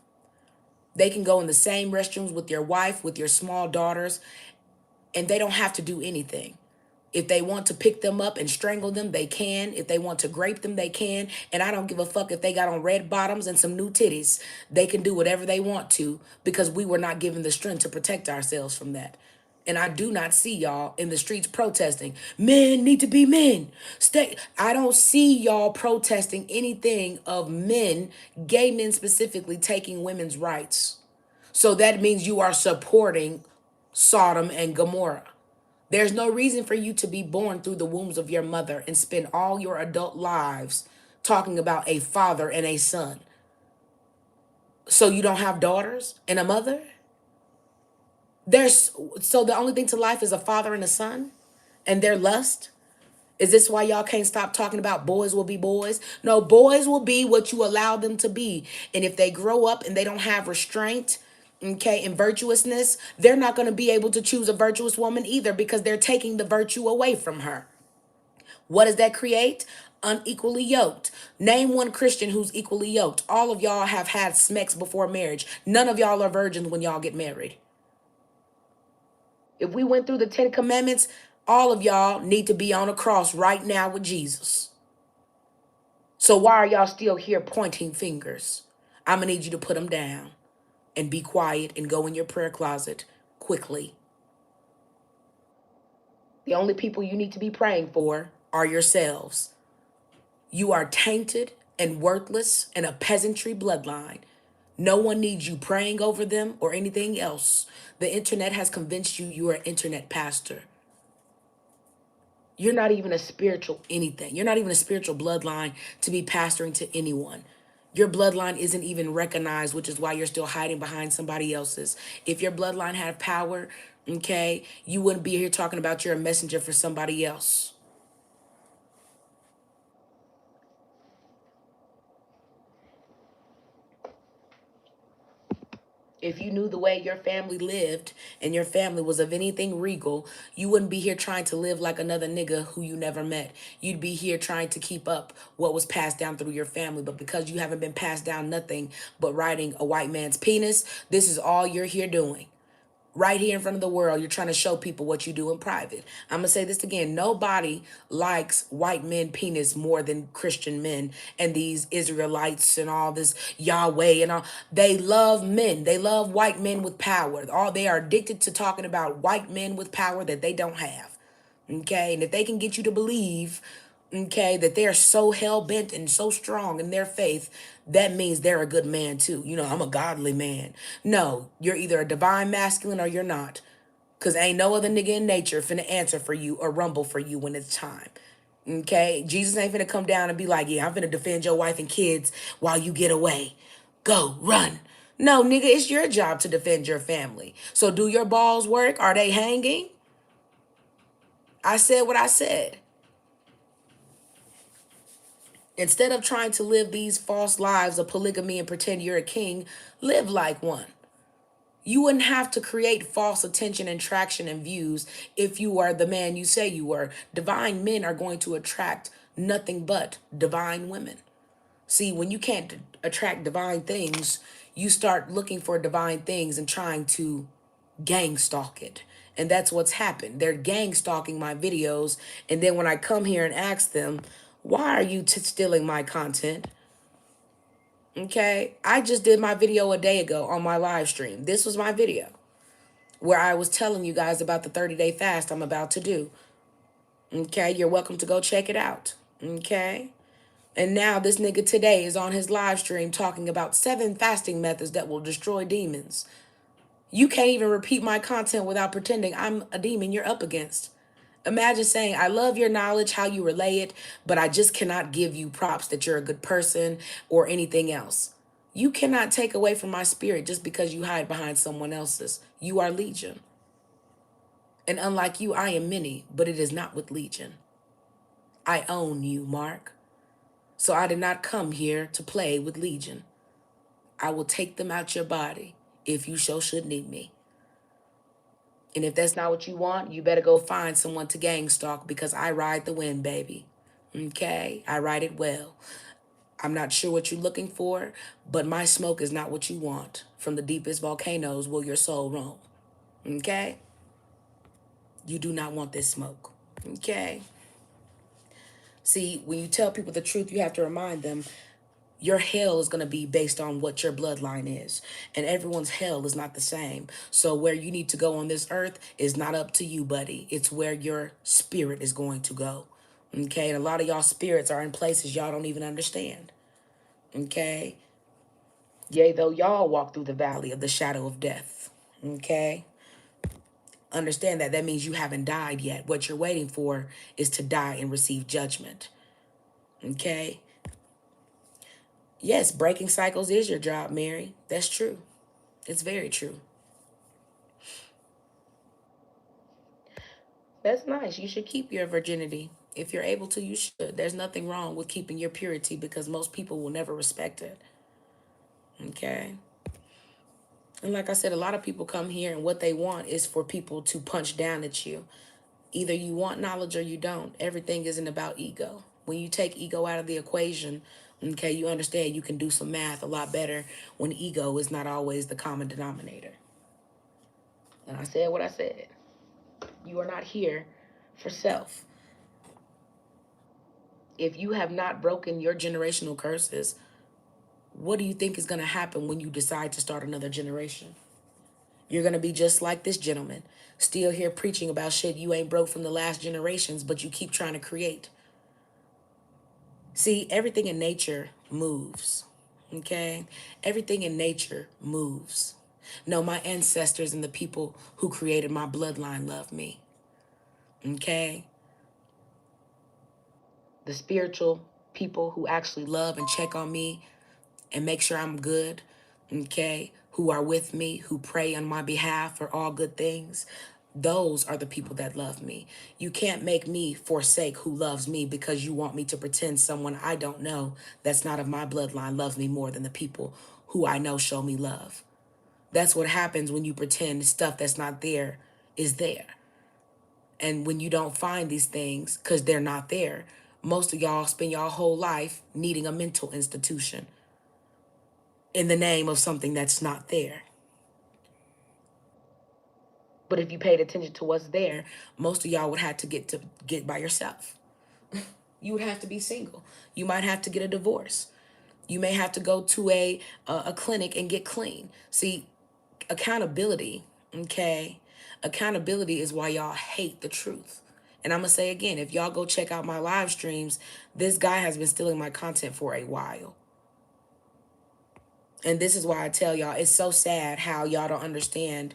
They can go in the same restrooms with your wife, with your small daughters, and they don't have to do anything. If they want to pick them up and strangle them, they can. If they want to grape them, they can. And I don't give a fuck if they got on red bottoms and some new titties. They can do whatever they want to because we were not given the strength to protect ourselves from that. And I do not see y'all in the streets protesting. Men need to be men. Stay. I don't see y'all protesting anything of men, gay men specifically, taking women's rights. So that means you are supporting Sodom and Gomorrah. There's no reason for you to be born through the wombs of your mother and spend all your adult lives talking about a father and a son. So you don't have daughters and a mother? So the only thing to life is a father and a son and their lust? Is this why y'all can't stop talking about boys will be boys? No, boys will be what you allow them to be. And if they grow up and they don't have restraint, Okay, and virtuousness, they're not going to be able to choose a virtuous woman either because they're taking the virtue away from her. What does that create? Unequally yoked. Name one Christian who's equally yoked. All of y'all have had smecks before marriage. None of y'all are virgins when y'all get married. If we went through the 10 Commandments, all of y'all need to be on a cross right now with Jesus. So why are y'all still here pointing fingers? I'm going to need you to put them down and be quiet and go in your prayer closet quickly. The only people you need to be praying for are yourselves. You are tainted and worthless and a peasantry bloodline. No one needs you praying over them or anything else. The internet has convinced you you are an internet pastor. You're not even a spiritual anything. You're not even a spiritual bloodline to be pastoring to anyone. Your bloodline isn't even recognized, which is why you're still hiding behind somebody else's. If your bloodline had power, okay, you wouldn't be here talking about you're a messenger for somebody else. If you knew the way your family lived and your family was of anything regal, you wouldn't be here trying to live like another nigga who you never met. You'd be here trying to keep up what was passed down through your family. But because you haven't been passed down nothing but riding a white man's penis, this is all you're here doing. Right here in front of the world, you're trying to show people what you do in private. I'm going to say this again. Nobody likes white men penis more than Christian men and these Israelites and all this Yahweh and all. They love men. They love white men with power. All they are addicted to talking about white men with power that they don't have. Okay, and if they can get you to believe, okay, that they're so hell-bent and so strong in their faith, that means they're a good man too. You know, I'm a godly man. No, you're either a divine masculine or you're not. Because ain't no other nigga in nature finna answer for you or rumble for you when it's time. Okay, Jesus ain't finna come down and be like, yeah, I'm finna defend your wife and kids while you get away. Go, run. No, nigga, it's your job to defend your family. So do your balls work? Are they hanging? I said what I said. Instead of trying to live these false lives of polygamy and pretend you're a king, live like one. You wouldn't have to create false attention and traction and views if you are the man you say you were. Divine men are going to attract nothing but divine women. See, when you can't attract divine things, you start looking for divine things and trying to gang stalk it. And that's what's happened. They're gang stalking my videos. And then when I come here and ask them, why are you stealing my content? Okay, I just did my video a day ago on my live stream. This was my video where I was telling you guys about the 30-day fast I'm about to do. Okay, you're welcome to go check it out. Okay, and now this nigga today is on his live stream talking about 7 fasting methods that will destroy demons. You can't even repeat my content without pretending I'm a demon you're up against. Imagine saying, I love your knowledge, how you relay it, but I just cannot give you props that you're a good person or anything else. You cannot take away from my spirit just because you hide behind someone else's. You are legion. And unlike you, I am many, but it is not with legion. I own you, Mark. So I did not come here to play with legion. I will take them out your body if you should need me. And if that's not what you want, you better go find someone to gang stalk because I ride the wind, baby. Okay? I ride it well. I'm not sure what you're looking for, but my smoke is not what you want. From the deepest volcanoes will your soul roam. Okay? You do not want this smoke. Okay? See, when you tell people the truth, you have to remind them your hell is going to be based on what your bloodline is. And everyone's hell is not the same. So where you need to go on this earth is not up to you, buddy. It's where your spirit is going to go. Okay? And a lot of y'all spirits are in places y'all don't even understand. Okay? Yea, though y'all walk through the valley of the shadow of death. Okay? Understand that. That means you haven't died yet. What you're waiting for is to die and receive judgment. Okay? Yes, breaking cycles is your job, Mary. That's true. It's very true. That's nice. You should keep your virginity. If you're able to, you should. There's nothing wrong with keeping your purity because most people will never respect it. Okay? And like I said, a lot of people come here and what they want is for people to punch down at you. Either you want knowledge or you don't. Everything isn't about ego. When you take ego out of the equation, okay, you understand you can do some math a lot better when ego is not always the common denominator. And I said what I said. You are not here for self. If you have not broken your generational curses, what do you think is going to happen when you decide to start another generation? You're going to be just like this gentleman, still here preaching about shit you ain't broke from the last generations, but you keep trying to create. See, everything in nature moves, okay? Everything in nature moves. No, my ancestors and the people who created my bloodline love me, okay? The spiritual people who actually love and check on me and make sure I'm good, okay, who are with me, who pray on my behalf for all good things, those are the people that love me. You can't make me forsake who loves me because you want me to pretend someone I don't know that's not of my bloodline loves me more than the people who I know show me love. That's what happens when you pretend stuff that's not there is there. And when you don't find these things because they're not there, most of y'all spend y'all whole life needing a mental institution in the name of something that's not there. But if you paid attention to what's there, most of y'all would have to get by yourself. You would have to be single. You might have to get a divorce. You may have to go to a clinic and get clean. See, accountability, okay? Accountability is why y'all hate the truth. And I'm going to say again, if y'all go check out my live streams, this guy has been stealing my content for a while. And this is why I tell y'all, it's so sad how y'all don't understand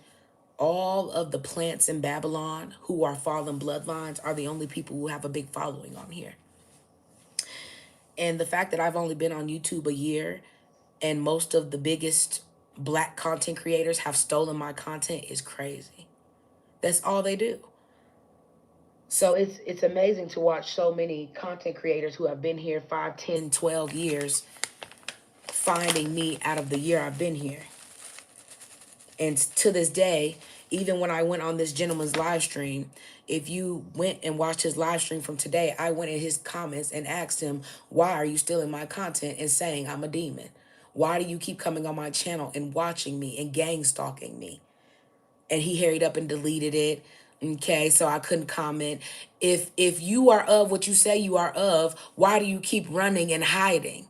all of the plants in Babylon who are fallen bloodlines are the only people who have a big following on here. And the fact that I've only been on YouTube a year and most of the biggest black content creators have stolen my content is crazy. That's all they do. So it's amazing to watch so many content creators who have been here 5, 10, 12 years finding me out of the year I've been here. And to this day, even when I went on this gentleman's live stream, if you went and watched his live stream from today, I went in his comments and asked him, why are you stealing my content and saying I'm a demon? Why do you keep coming on my channel and watching me and gang stalking me? And he hurried up and deleted it. Okay, so I couldn't comment. If you are of what you say you are of, why do you keep running and hiding?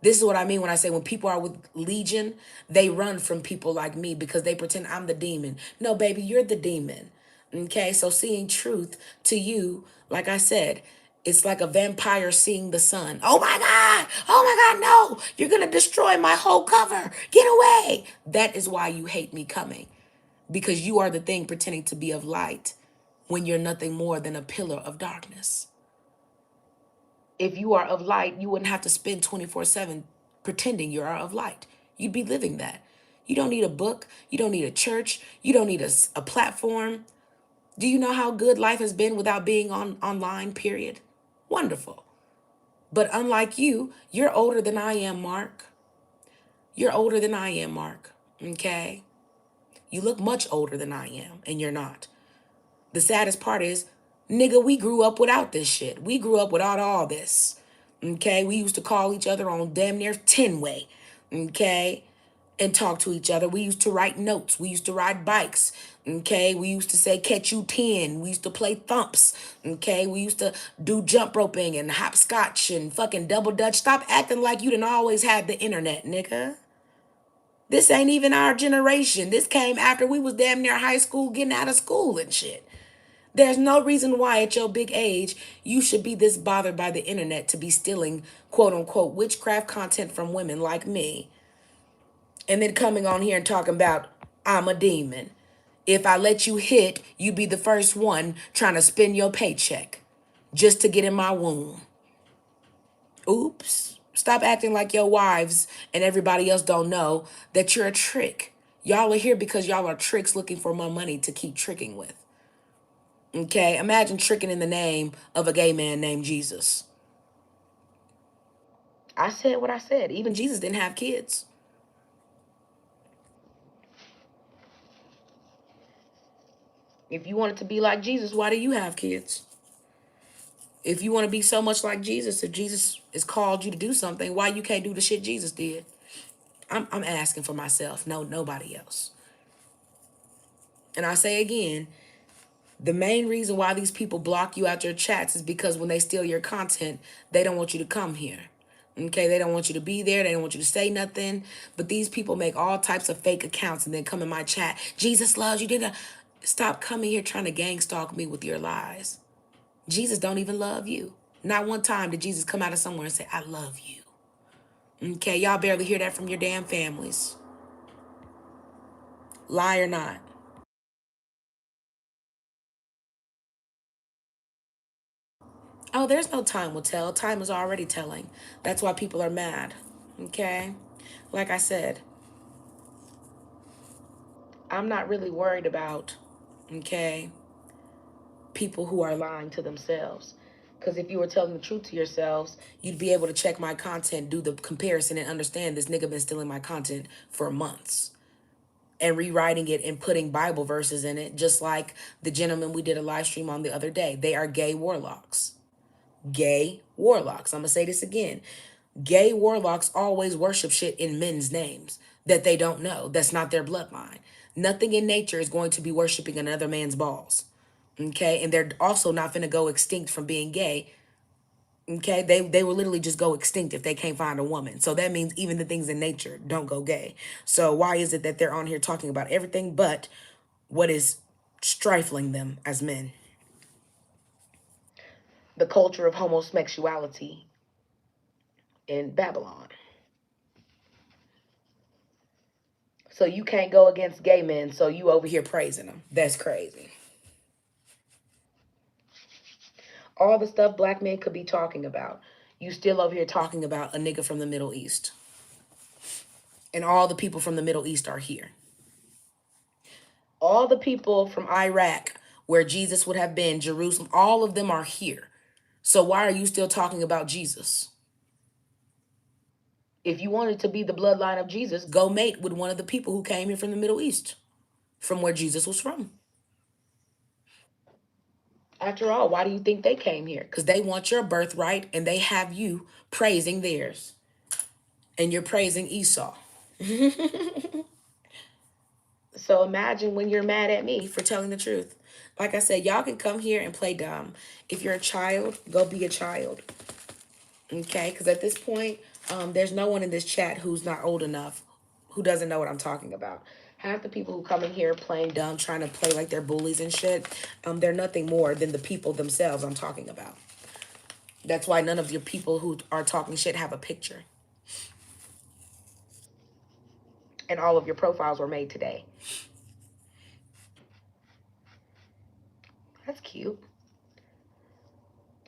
This is what I mean when I say when people are with Legion, they run from people like me because they pretend I'm the demon. No, baby, you're the demon. Okay, so seeing truth to you, like I said, it's like a vampire seeing the sun. Oh my God, oh my God, no, you're gonna destroy my whole cover. Get away. That is why you hate me coming, because you are the thing pretending to be of light when you're nothing more than a pillar of darkness. If you are of light, you wouldn't have to spend 24/7 pretending you are of light. You'd be living that. You don't need a book. You don't need a church. You don't need a platform. Do you know how good life has been without being online, period? Wonderful. But unlike you, you're older than I am, Mark. You're older than I am, Mark. Okay? You look much older than I am, and you're not. The saddest part is, nigga, we grew up without this shit. We grew up without all this. Okay? We used to call each other on damn near 10-way. Okay? And talk to each other. We used to write notes. We used to ride bikes. Okay? We used to say, catch you 10. We used to play thumps. Okay? We used to do jump roping and hopscotch and fucking double dutch. Stop acting like you done always had the internet, nigga. This ain't even our generation. This came after we was damn near high school, getting out of school and shit. There's no reason why at your big age you should be this bothered by the internet to be stealing quote unquote witchcraft content from women like me and then coming on here and talking about I'm a demon. If I let you hit, you be the first one trying to spend your paycheck just to get in my womb. Oops. Stop acting like your wives and everybody else don't know that you're a trick. Y'all are here because y'all are tricks looking for more money to keep tricking with. Okay, imagine tricking in the name of a gay man named Jesus. I said what I said. Even Jesus didn't have kids. If you wanted to be like Jesus, why do you have kids? If you want to be so much like Jesus, if Jesus has called you to do something, why you can't do the shit Jesus did? I'm asking for myself, no, nobody else. And I say again, the main reason why these people block you out your chats is because when they steal your content, they don't want you to come here. Okay, they don't want you to be there. They don't want you to say nothing. But these people make all types of fake accounts and then come in my chat. Jesus loves you. Didn't stop coming here trying to gang stalk me with your lies. Jesus don't even love you. Not one time did Jesus come out of somewhere and say, I love you. Okay, y'all barely hear that from your damn families. Lie or not. Oh, there's no time will tell. Time is already telling. That's why people are mad. Okay? Like I said, I'm not really worried about, okay, people who are lying to themselves. Because if you were telling the truth to yourselves, you'd be able to check my content, do the comparison, and understand this nigga been stealing my content for months and rewriting it and putting Bible verses in it, just like the gentleman we did a live stream on the other day. They are gay warlocks. Gay warlocks. I'm going to say this again. Gay warlocks always worship shit in men's names that they don't know. That's not their bloodline. Nothing in nature is going to be worshiping another man's balls. Okay? And they're also not going to go extinct from being gay. Okay? They will literally just go extinct if they can't find a woman. So that means even the things in nature don't go gay. So why is it that they're on here talking about everything but what is stifling them as men? The culture of homosexuality in Babylon. So you can't go against gay men, so you over here praising them. That's crazy. All the stuff black men could be talking about, you still over here talking about a nigga from the Middle East. And all the people from the Middle East are here. All the people from Iraq, where Jesus would have been, Jerusalem, all of them are here. So why are you still talking about Jesus? If you wanted to be the bloodline of Jesus, go mate with one of the people who came here from the Middle East, from where Jesus was from. After all, why do you think they came here? Because they want your birthright and they have you praising theirs. And you're praising Esau. So imagine when you're mad at me for telling the truth. Like I said, y'all can come here and play dumb. If you're a child, go be a child. Okay? Because at this point, there's no one in this chat who's not old enough, who doesn't know what I'm talking about. Half the people who come in here playing dumb, trying to play like they're bullies and shit, they're nothing more than the people themselves I'm talking about. That's why none of your people who are talking shit have a picture. And all of your profiles were made today. That's cute.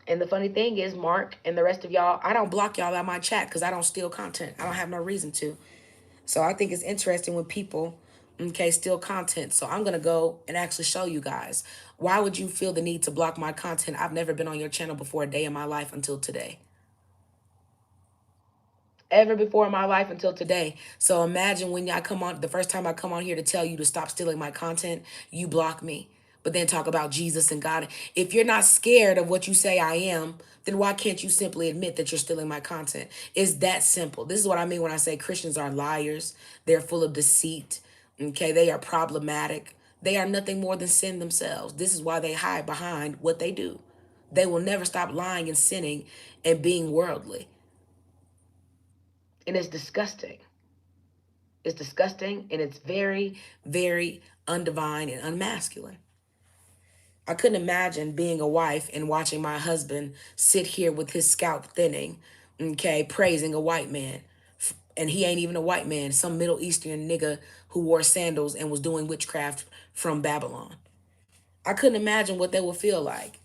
And the funny thing is, Mark and the rest of y'all, I don't block y'all out my chat because I don't steal content. I don't have no reason to. So I think it's interesting when people, okay, steal content. So I'm going to go and actually show you guys. Why would you feel the need to block my content? I've never been on your channel before a day in my life until today. Ever before in my life until today. So imagine when I come on, the first time I come on here to tell you to stop stealing my content, you block me. But then talk about Jesus and God. If you're not scared of what you say I am, then why can't you simply admit that you're stealing my content? It's that simple. This is what I mean when I say Christians are liars. They're full of deceit. Okay, they are problematic. They are nothing more than sin themselves. This is why they hide behind what they do. They will never stop lying and sinning and being worldly. And it's disgusting. It's disgusting and it's very, very undivine and unmasculine. I couldn't imagine being a wife and watching my husband sit here with his scalp thinning, okay, praising a white man. And he ain't even a white man, some Middle Eastern nigga who wore sandals and was doing witchcraft from Babylon. I couldn't imagine what that would feel like.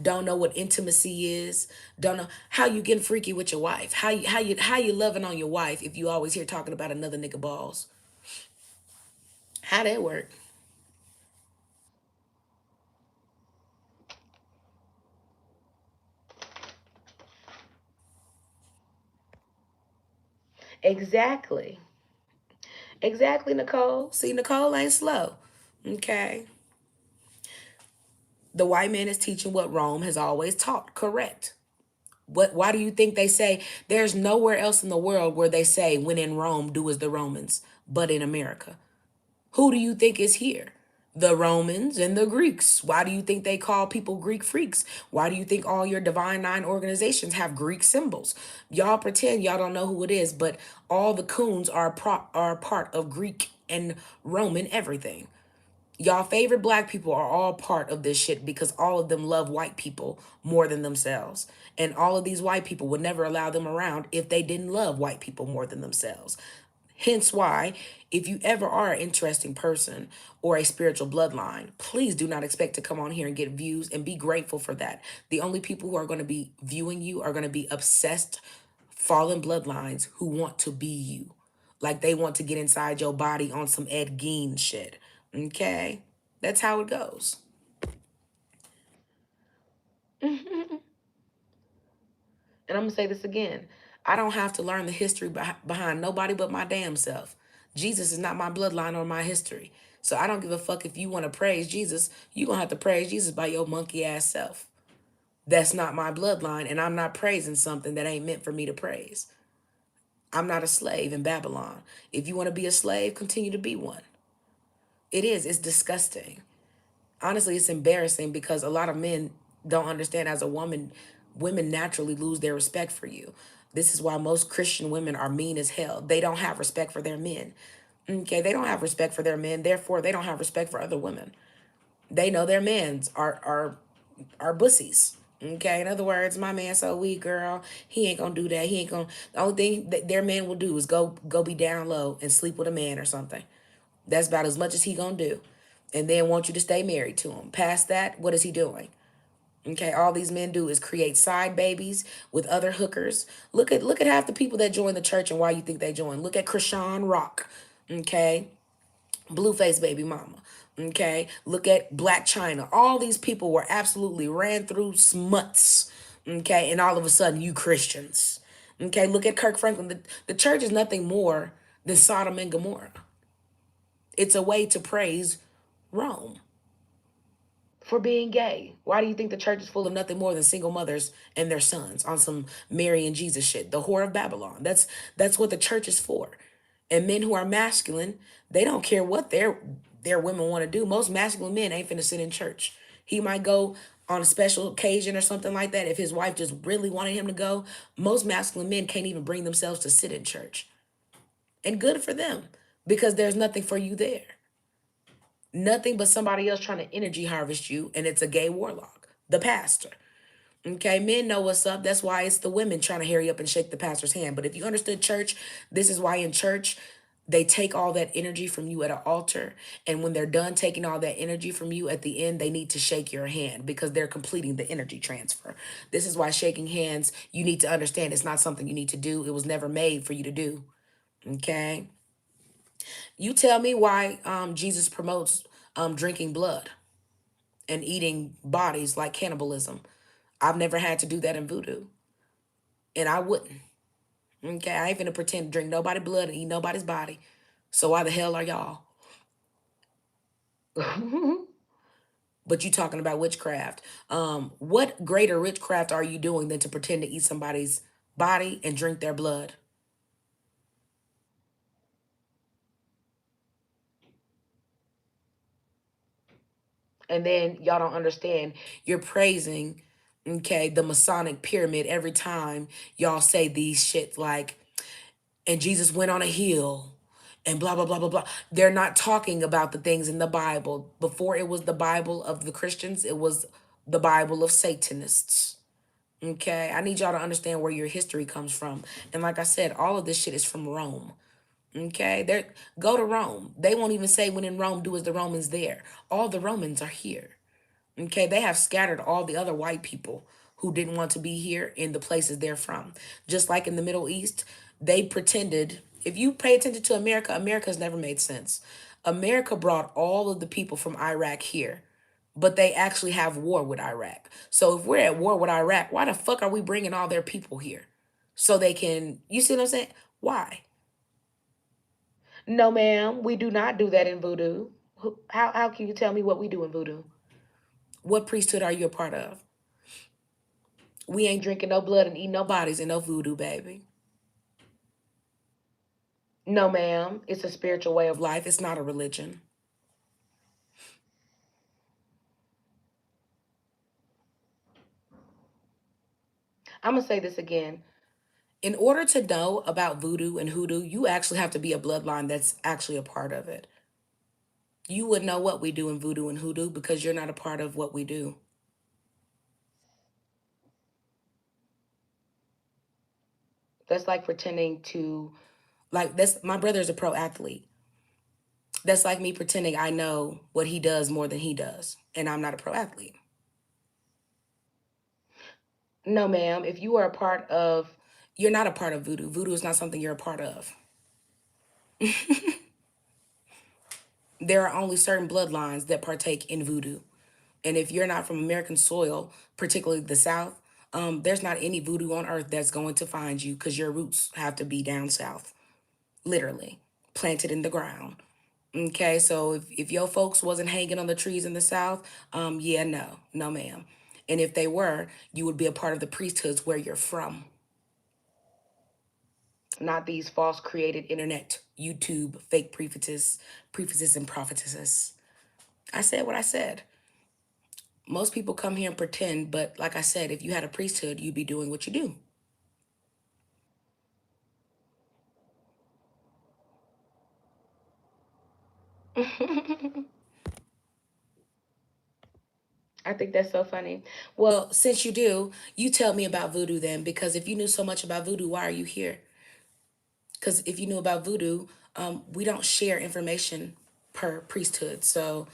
Don't know what intimacy is. Don't know how you getting freaky with your wife. How you loving on your wife if you always hear talking about another nigga balls. How that work? Exactly. Exactly, Nicole. See, Nicole ain't slow. Okay. The white man is teaching what Rome has always taught. Correct. Why do you think they say there's nowhere else in the world where they say when in Rome do as the Romans, but in America? Who do you think is here? The Romans and the Greeks. Why do you think they call people Greek freaks? Why do you think all your Divine Nine organizations have Greek symbols? Y'all pretend y'all don't know who it is, but all the coons are part of Greek and Roman everything. Y'all favorite black people are all part of this shit because all of them love white people more than themselves. And all of these white people would never allow them around if they didn't love white people more than themselves. Hence why, if you ever are an interesting person or a spiritual bloodline, please do not expect to come on here and get views, and be grateful for that. The only people who are going to be viewing you are going to be obsessed, fallen bloodlines who want to be you. Like they want to get inside your body on some Ed Gein shit. Okay? That's how it goes. And I'm going to say this again. I don't have to learn the history behind nobody but my damn self. Jesus is not my bloodline or my history. So I don't give a fuck if you want to praise Jesus. You going to have to praise Jesus by your monkey ass self. That's not my bloodline, and I'm not praising something that ain't meant for me to praise. I'm not a slave in Babylon. If you want to be a slave, continue to be one. It is. It's disgusting. Honestly, it's embarrassing because a lot of men don't understand as a woman, women naturally lose their respect for you. This is why most Christian women are mean as hell. They don't have respect for their men. Okay, they don't have respect for their men, therefore they don't have respect for other women. They know their men's are bussies. Okay, in other words, my man so weak, girl. He ain't gonna do that. He ain't gonna. The only thing that their man will do is go be down low and sleep with a man or something. That's about as much as he gonna do, and then want you to stay married to him. Past that, what is he doing? Okay, all these men do is create side babies with other hookers. Look at half the people that join the church and why you think they join. Look at Krishan Rock. Okay, Blueface baby mama. Okay, look at Black China. All these people were absolutely ran through smuts. Okay, and all of a sudden you Christians. Okay, look at Kirk Franklin. The church is nothing more than Sodom and Gomorrah. It's a way to praise Rome for being gay. Why do you think the church is full of nothing more than single mothers and their sons on some Mary and Jesus shit? The whore of Babylon. That's what the church is for. And men who are masculine, they don't care what their women want to do. Most masculine men ain't finna sit in church. He might go on a special occasion or something like that if his wife just really wanted him to go. Most masculine men can't even bring themselves to sit in church. And good for them because there's nothing for you there. Nothing but somebody else trying to energy harvest you, and it's a gay warlock, the pastor. Okay, men know what's up. That's why it's the women trying to hurry up and shake the pastor's hand. But if you understood church, this is why in church, they take all that energy from you at an altar. And when they're done taking all that energy from you at the end, they need to shake your hand because they're completing the energy transfer. This is why shaking hands, you need to understand it's not something you need to do. It was never made for you to do. Okay. You tell me why Jesus promotes drinking blood and eating bodies like cannibalism. I've never had to do that in voodoo, and I wouldn't. Okay, I ain't finna pretend to drink nobody blood and eat nobody's body. So why the hell are y'all? But you talking about witchcraft. What greater witchcraft are you doing than to pretend to eat somebody's body and drink their blood? And then y'all don't understand. You're praising, okay, the Masonic pyramid every time y'all say these shit like, and Jesus went on a hill and blah, blah, blah, blah, blah. They're not talking about the things in the Bible. Before it was the Bible of the Christians, it was the Bible of Satanists. Okay, I need y'all to understand where your history comes from. And like I said, all of this shit is from Rome. Okay, they go to Rome. They won't even say when in Rome, do as the Romans there. All the Romans are here. Okay, they have scattered all the other white people who didn't want to be here in the places they're from. Just like in the Middle East, they pretended, if you pay attention to America, America's never made sense. America brought all of the people from Iraq here, but they actually have war with Iraq. So if we're at war with Iraq, why the fuck are we bringing all their people here? So they can, you see what I'm saying? Why? No, ma'am, we do not do that in voodoo. How can you tell me what we do in voodoo? What priesthood are you a part of? We ain't drinking no blood and eating no bodies and no voodoo, baby. No, ma'am. It's a spiritual way of life. It's not a religion. I'm going to say this again. In order to know about voodoo and hoodoo, you actually have to be a bloodline that's actually a part of it. You would know what we do in voodoo and hoodoo because you're not a part of what we do. That's like pretending to, like, that's my brother's a pro athlete. That's like me pretending I know what he does more than he does, and I'm not a pro athlete. No, ma'am. If you are a part of, you're not a part of voodoo. Voodoo is not something you're a part of. There are only certain bloodlines that partake in voodoo. And if you're not from American soil, particularly the South, there's not any voodoo on earth that's going to find you because your roots have to be down south, literally planted in the ground. Okay, so if your folks wasn't hanging on the trees in the South, yeah, no, no, ma'am. And if they were, you would be a part of the priesthoods where you're from, not these false created internet, YouTube, fake prefaces and prophetesses. I said what I said. Most people come here and pretend, but like I said, if you had a priesthood, you'd be doing what you do. I think that's so funny. Well, since you do, you tell me about voodoo then, because if you knew so much about voodoo, why are you here? Because if you knew about voodoo, we don't share information per priesthood. So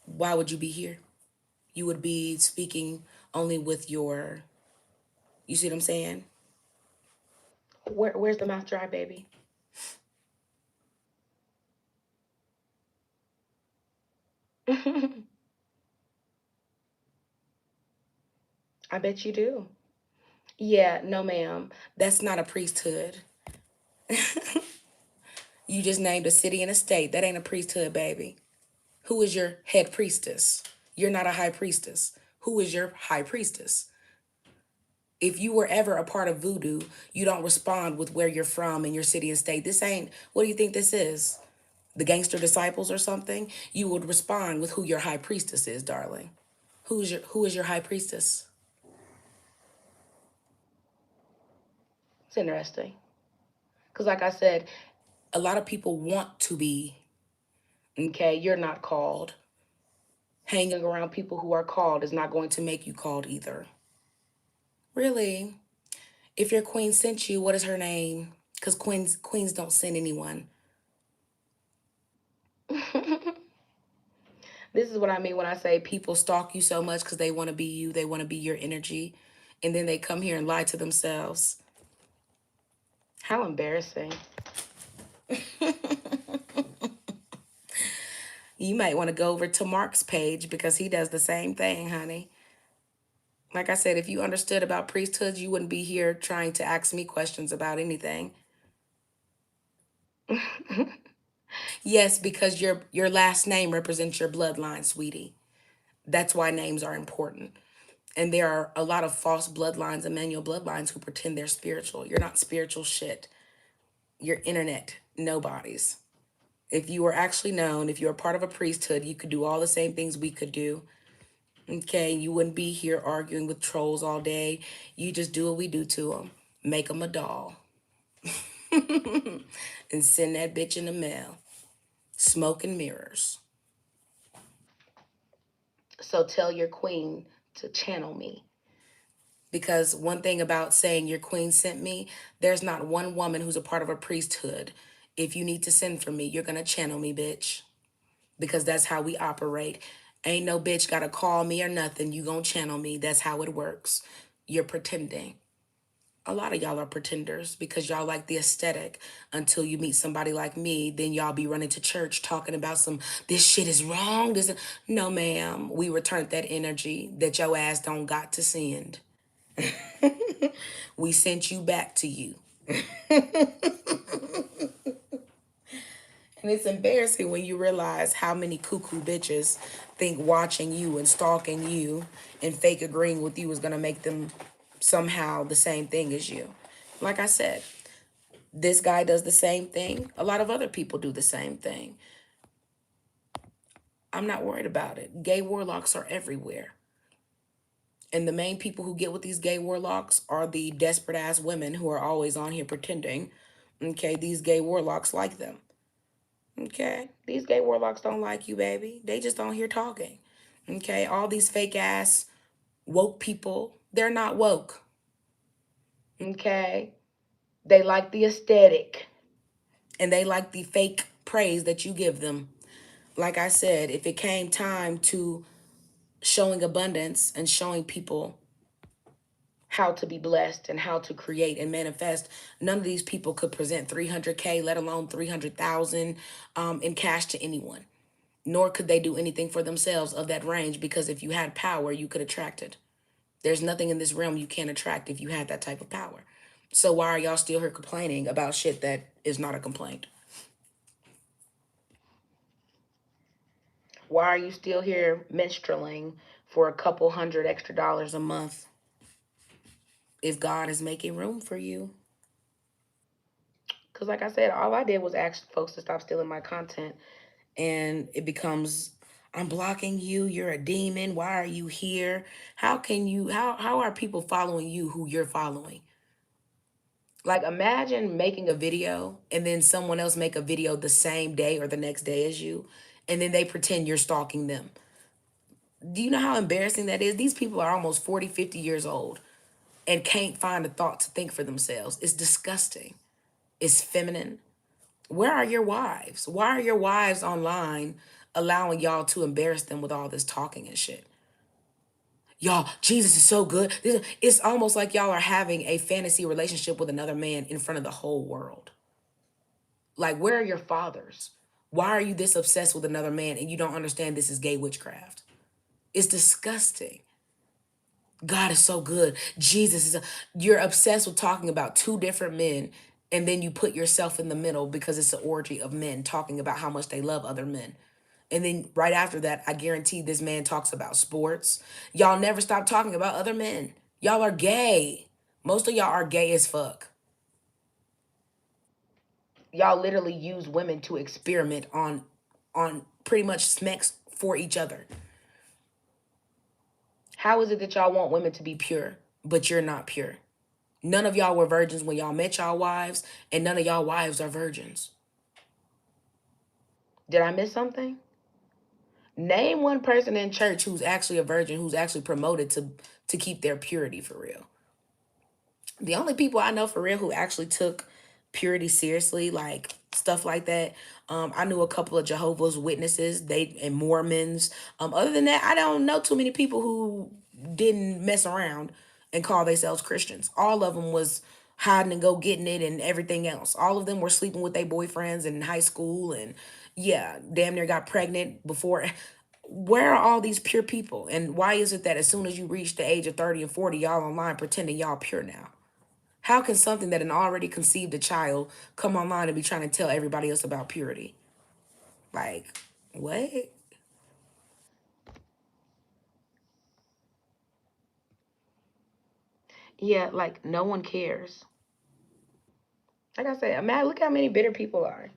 why would you be here? You would be speaking only with your, you see what I'm saying? Where's the mouth dry, baby? I bet you do. Yeah, no, ma'am. That's not a priesthood. You just named a city and a state. That ain't a priesthood, baby. Who is your head priestess? You're not a high priestess. Who is your high priestess? If you were ever a part of voodoo, you don't respond with where you're from and your city and state. This ain't, what do you think this is? The gangster disciples or something? You would respond with who your high priestess is, darling. Who is your high priestess? It's interesting. Because like I said, a lot of people want to be, okay, you're not called. Hanging around people who are called is not going to make you called either. Really? If your queen sent you, what is her name? Because queens don't send anyone. This is what I mean when I say people stalk you so much because they want to be you, they want to be your energy, and then they come here and lie to themselves. How embarrassing. You might want to go over to Mark's page because he does the same thing, honey. Like I said, if you understood about priesthoods, you wouldn't be here trying to ask me questions about anything. Yes, because your last name represents your bloodline, sweetie. That's why names are important. And there are a lot of false bloodlines and manual bloodlines who pretend they're spiritual. You're not spiritual shit. You're internet nobodies. If you were actually known, if you were part of a priesthood, you could do all the same things we could do. Okay, you wouldn't be here arguing with trolls all day. You just do what we do to them. Make them a doll and send that bitch in the mail. Smoke and mirrors. So tell your queen to channel me. Because one thing about saying your queen sent me, there's not one woman who's a part of a priesthood. If you need to send for me, you're going to channel me, bitch. Because that's how we operate. Ain't no bitch got to call me or nothing. You going to channel me. That's how it works. You're pretending. A lot of y'all are pretenders because y'all like the aesthetic until you meet somebody like me. Then y'all be running to church talking about this shit is wrong. No, ma'am. We returned that energy that your ass don't got to send. We sent you back to you. And it's embarrassing when you realize how many cuckoo bitches think watching you and stalking you and fake agreeing with you is going to make them somehow the same thing as you. Like I said, this guy does the same thing. A lot of other people do the same thing. I'm not worried about it. Gay warlocks are everywhere. And the main people who get with these gay warlocks are the desperate ass women who are always on here pretending, okay, these gay warlocks like them. Okay? These gay warlocks don't like you, baby. They just on here talking. Okay? All these fake ass woke people, they're not woke. Okay? They like the aesthetic and they like the fake praise that you give them. Like I said, if it came time to showing abundance and showing people how to be blessed and how to create and manifest, none of these people could present 300K, let alone 300,000 in cash to anyone. Nor could they do anything for themselves of that range, because if you had power, you could attract it. There's nothing in this realm you can't attract if you had that type of power. So why are y'all still here complaining about shit that is not a complaint? Why are you still here minstraling for a couple hundred extra dollars a month if God is making room for you? Because, like I said, all I did was ask folks to stop stealing my content, and it becomes, I'm blocking you, you're a demon, why are you here? How can you, how are people following you who you're following? Like, imagine making a video and then someone else make a video the same day or the next day as you, and then they pretend you're stalking them. Do you know how embarrassing that is? These people are almost 40, 50 years old and can't find a thought to think for themselves. It's disgusting. It's feminine. Where are your wives? Why are your wives online allowing y'all to embarrass them with all this talking and shit? Y'all, Jesus is so good. It's almost like y'all are having a fantasy relationship with another man in front of the whole world. Like, where are your fathers? Why are you this obsessed with another man and you don't understand this is gay witchcraft? It's disgusting. God is so good. Jesus is you're obsessed with talking about two different men, and then you put yourself in the middle because it's an orgy of men talking about how much they love other men. And then right after that, I guarantee this man talks about sports. Y'all never stop talking about other men. Y'all are gay. Most of y'all are gay as fuck. Y'all literally use women to experiment on pretty much smacks for each other. How is it that y'all want women to be pure, but you're not pure? None of y'all were virgins when y'all met y'all wives, and none of y'all wives are virgins. Did I miss something? Name one person in church who's actually a virgin, who's actually promoted to keep their purity for real. The only people I know for real who actually took purity seriously, like stuff like that, I knew a couple of Jehovah's Witnesses, they and Mormons. Other than that, I don't know too many people who didn't mess around and call themselves Christians. All of them was hiding and go getting it and everything else. All of them were sleeping with their boyfriends in high school and yeah, damn near got pregnant before. Where are all these pure people? And why is it that as soon as you reach the age of 30 and 40, y'all online pretending y'all pure now? How can something that an already conceived a child come online and be trying to tell everybody else about purity? Like, what? Yeah, like no one cares. Like I said, Matt, look how many bitter people are.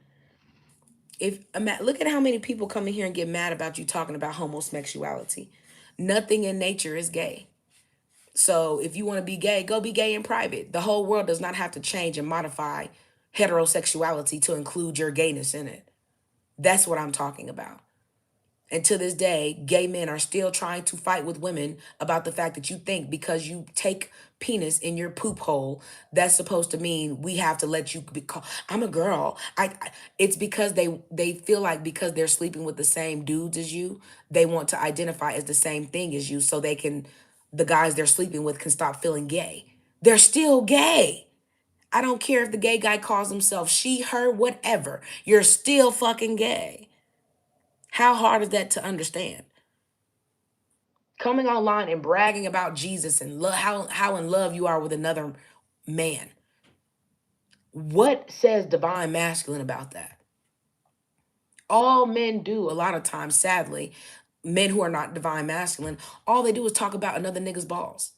If look at how many people come in here and get mad about you talking about homosexuality. Nothing in nature is gay. So if you want to be gay, go be gay in private. The whole world does not have to change and modify heterosexuality to include your gayness in it. That's what I'm talking about. And to this day, gay men are still trying to fight with women about the fact that you think because you take penis in your poop hole, that's supposed to mean we have to let you be called. I'm a girl. It's because they feel like because they're sleeping with the same dudes as you, they want to identify as the same thing as you, so they can, the guys they're sleeping with can stop feeling gay. They're still gay. I don't care if the gay guy calls himself she, her, whatever. You're still fucking gay. How hard is that to understand? Coming online and bragging about Jesus and how in love you are with another man. What says divine masculine about that? All men do a lot of times, sadly, men who are not divine masculine, all they do is talk about another nigga's balls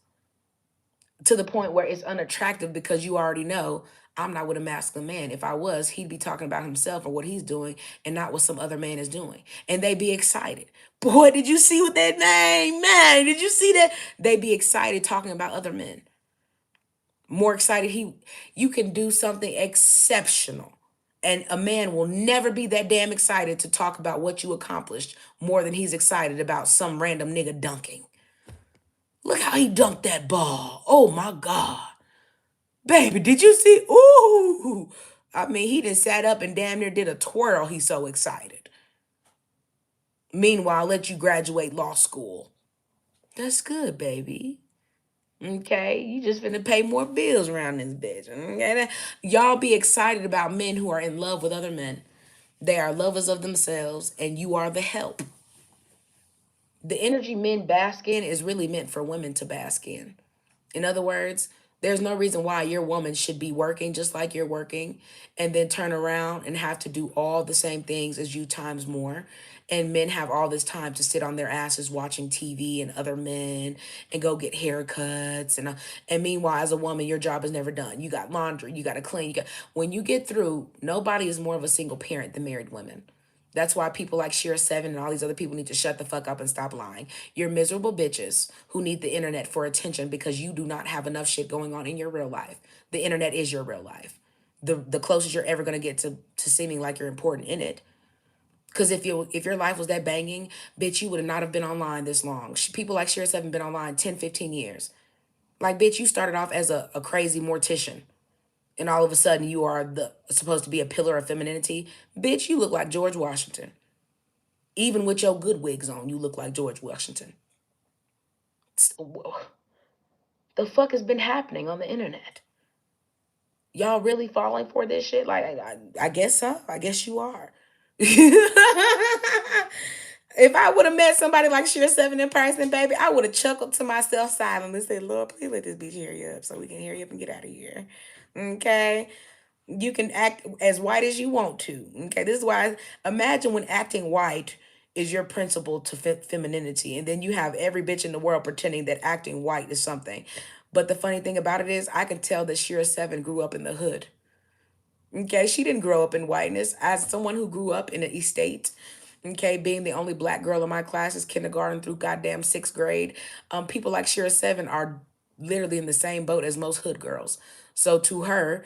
to the point where it's unattractive because you already know I'm not with a masculine man. If I was, he'd be talking about himself or what he's doing and not what some other man is doing. And they be excited. Boy, did you see what that name, man? Did you see that? They be excited talking about other men. More excited. You can do something exceptional. And a man will never be that damn excited to talk about what you accomplished more than he's excited about some random nigga dunking. Look how he dunked that ball. Oh my God. Baby, did you see? Ooh. I mean, he done sat up and damn near did a twirl. He's so excited. Meanwhile, let you graduate law school. That's good, baby. Okay, you just finna pay more bills around this bitch. Okay, y'all be excited about men who are in love with other men. They are lovers of themselves, and you are the help. The energy men bask in is really meant for women to bask in. In other words, there's no reason why your woman should be working just like you're working and then turn around and have to do all the same things as you times more. And men have all this time to sit on their asses watching TV and other men and go get haircuts. And meanwhile, as a woman, your job is never done. You got laundry, you got to clean. When you get through, nobody is more of a single parent than married women. That's why people like Shira Seven and all these other people need to shut the fuck up and stop lying. You're miserable bitches who need the internet for attention because you do not have enough shit going on in your real life. The internet is your real life. The closest you're ever gonna get to seeming like you're important in it. Because if your life was that banging, bitch, you would not have been online this long. People like Shira Seven been online 10, 15 years. Like, bitch, you started off as a crazy mortician. And all of a sudden you are the supposed to be a pillar of femininity. Bitch, you look like George Washington. Even with your good wigs on, you look like George Washington. The fuck has been happening on the internet? Y'all really falling for this shit? Like, I guess so. I guess you are. If I would have met somebody like Sheer Seven in person, baby, I would have chuckled to myself silently and said, Lord, please let this bitch hear you up so we can hear you up and get out of here. Okay? You can act as white as you want to. Okay, this is why imagine when acting white is your principle to femininity, and then you have every bitch in the world pretending that acting white is something. But the funny thing about it is, I can tell that Shira Seven grew up in the hood. Okay, she didn't grow up in whiteness. As someone who grew up in an estate, okay, being the only black girl in my classes, kindergarten through goddamn sixth grade, people like Shira Seven are literally in the same boat as most hood girls. So to her,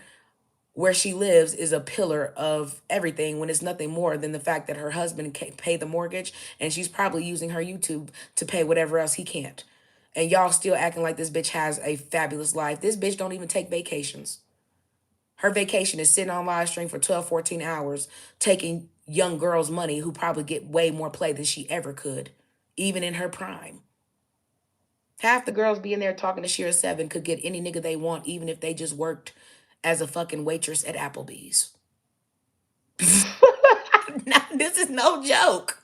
where she lives is a pillar of everything when it's nothing more than the fact that her husband can't pay the mortgage and she's probably using her YouTube to pay whatever else he can't. And y'all still acting like this bitch has a fabulous life. This bitch don't even take vacations. Her vacation is sitting on live stream for 12, 14 hours, taking young girls' money who probably get way more play than she ever could, even in her prime. Half the girls being there talking to Shira Seven could get any nigga they want, even if they just worked as a fucking waitress at Applebee's. Now, this is no joke.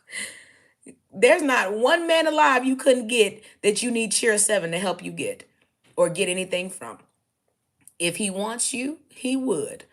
There's not one man alive you couldn't get that you need Shira Seven to help you get or get anything from. If he wants you, he would.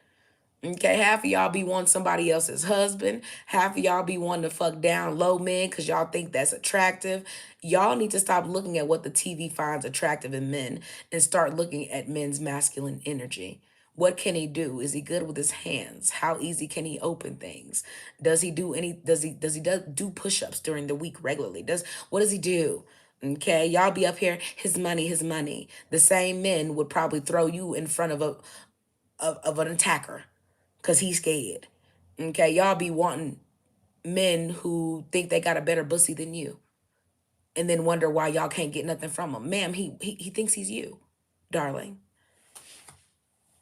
Okay, half of y'all be wanting somebody else's husband. Half of y'all be wanting to fuck down low men because y'all think that's attractive. Y'all need to stop looking at what the TV finds attractive in men and start looking at men's masculine energy. What can he do? Is he good with his hands? How easy can he open things? Does he do any? Do push-ups during the week regularly? What does he do? Okay, y'all be up here. His money, his money. The same men would probably throw you in front of of an attacker because he's scared. Okay, y'all be wanting men who think they got a better pussy than you and then wonder why y'all can't get nothing from him. Ma'am, he thinks he's you, darling.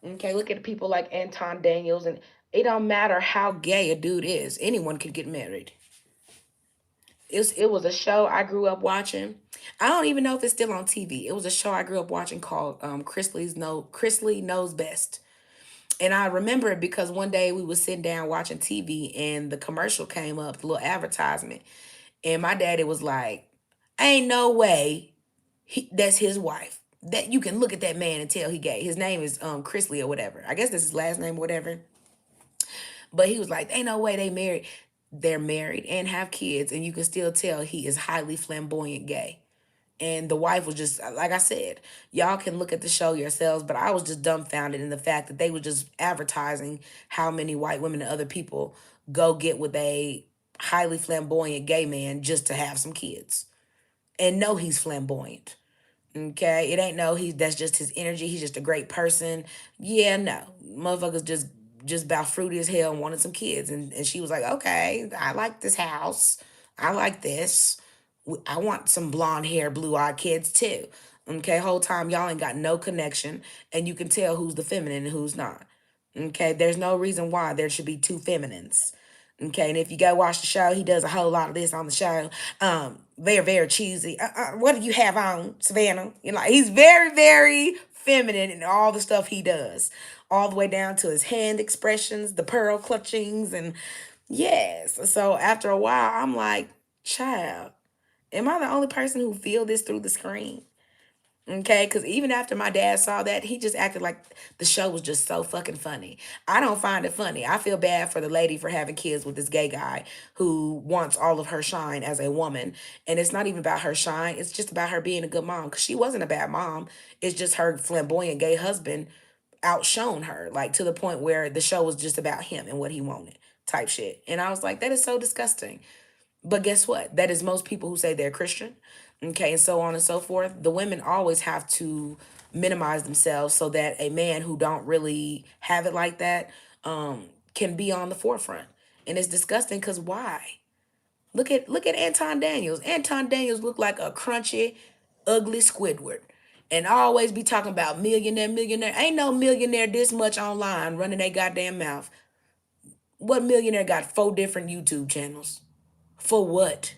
Okay, look at people like Anton Daniels, and it don't matter how gay a dude is, anyone can get married. It was a show I grew up watching. I don't even know if it's still on TV. It was a show I grew up watching called Chrisley Knows Best. And I remember it because one day we was sitting down watching TV and the commercial came up, the little advertisement. And my daddy was like, ain't no way that's his wife. That you can look at that man and tell he gay. His name is Chrisley or whatever. I guess that's his last name or whatever. But he was like, ain't no way they married. They're married and have kids, and you can still tell he is highly flamboyant gay. And the wife was just, like I said, y'all can look at the show yourselves, but I was just dumbfounded in the fact that they were just advertising how many white women and other people go get with a highly flamboyant gay man just to have some kids and know he's flamboyant. Okay, it ain't no he. That's just his energy. He's just a great person. Yeah, no, motherfuckers just about fruity as hell and wanted some kids, and she was like, okay, I like this house. I like this. I want some blonde hair, blue eyed kids too. Okay, whole time y'all ain't got no connection, and you can tell who's the feminine and who's not. Okay, there's no reason why there should be two feminines. Okay, and if you go watch the show, he does a whole lot of this on the show. Very, very cheesy. What do you have on, Savannah? You know, he's very, very feminine in all the stuff he does, all the way down to his hand expressions, the pearl clutchings, and yes. So after a while, I'm like, child, am I the only person who feel this through the screen? Okay, because even after my dad saw that, he just acted like the show was just so fucking funny. I don't find it funny. I feel bad for the lady for having kids with this gay guy who wants all of her shine as a woman. And it's not even about her shine, it's just about her being a good mom. Because she wasn't a bad mom. It's just her flamboyant gay husband outshone her, like to the point where the show was just about him and what he wanted type shit. And I was like, that is so disgusting. But guess what? That is most people who say they're Christian. Okay, and so on and so forth. The women always have to minimize themselves so that a man who don't really have it like that can be on the forefront. And it's disgusting because why? Look at Anton Daniels. Anton Daniels looked like a crunchy, ugly Squidward. And always be talking about millionaire, millionaire. Ain't no millionaire this much online running their goddamn mouth. What millionaire got 4 different YouTube channels? For what?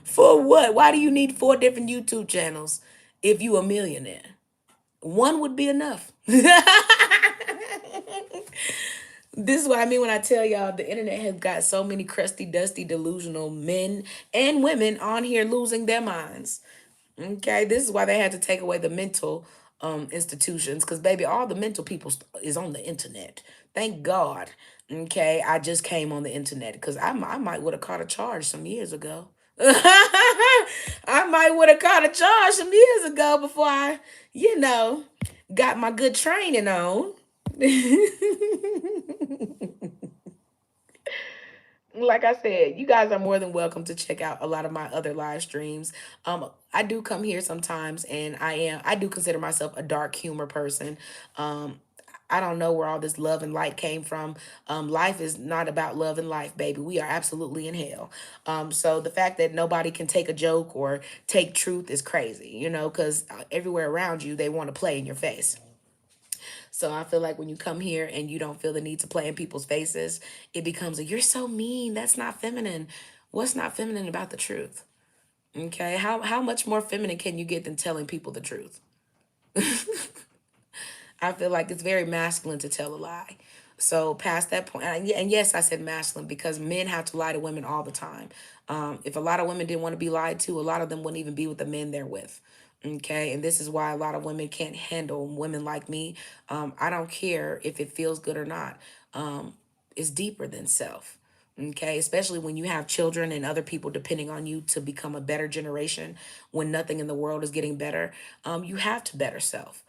For what? Why do you need 4 different YouTube channels if you a millionaire? One would be enough. This is what I mean when I tell y'all the internet has got so many crusty, dusty, delusional men and women on here losing their minds. Okay, this is why they had to take away the mental institutions, because baby, all the mental people is on the internet. Thank God. Okay, I just came on the internet because I might would have caught a charge some years ago. I might would have caught a charge some years ago before I, you know, got my good training on. Like I said, you guys are more than welcome to check out a lot of my other live streams. I do come here sometimes, and I do consider myself a dark humor person. Um, I don't know where all this love and light came from. Life is not about love and life, baby. We are absolutely in hell. So the fact that nobody can take a joke or take truth is crazy, because everywhere around you, they want to play in your face. So I feel like when you come here and you don't feel the need to play in people's faces, it becomes a, you're so mean. That's not feminine. What's not feminine about the truth? Okay. How much more feminine can you get than telling people the truth? I feel like it's very masculine to tell a lie. So past that point, and yes, I said masculine because men have to lie to women all the time. If a lot of women didn't want to be lied to, a lot of them wouldn't even be with the men they're with. Okay, and this is why a lot of women can't handle women like me. I don't care if it feels good or not. It's deeper than self. Okay, especially when you have children and other people depending on you to become a better generation when nothing in the world is getting better. You have to better self.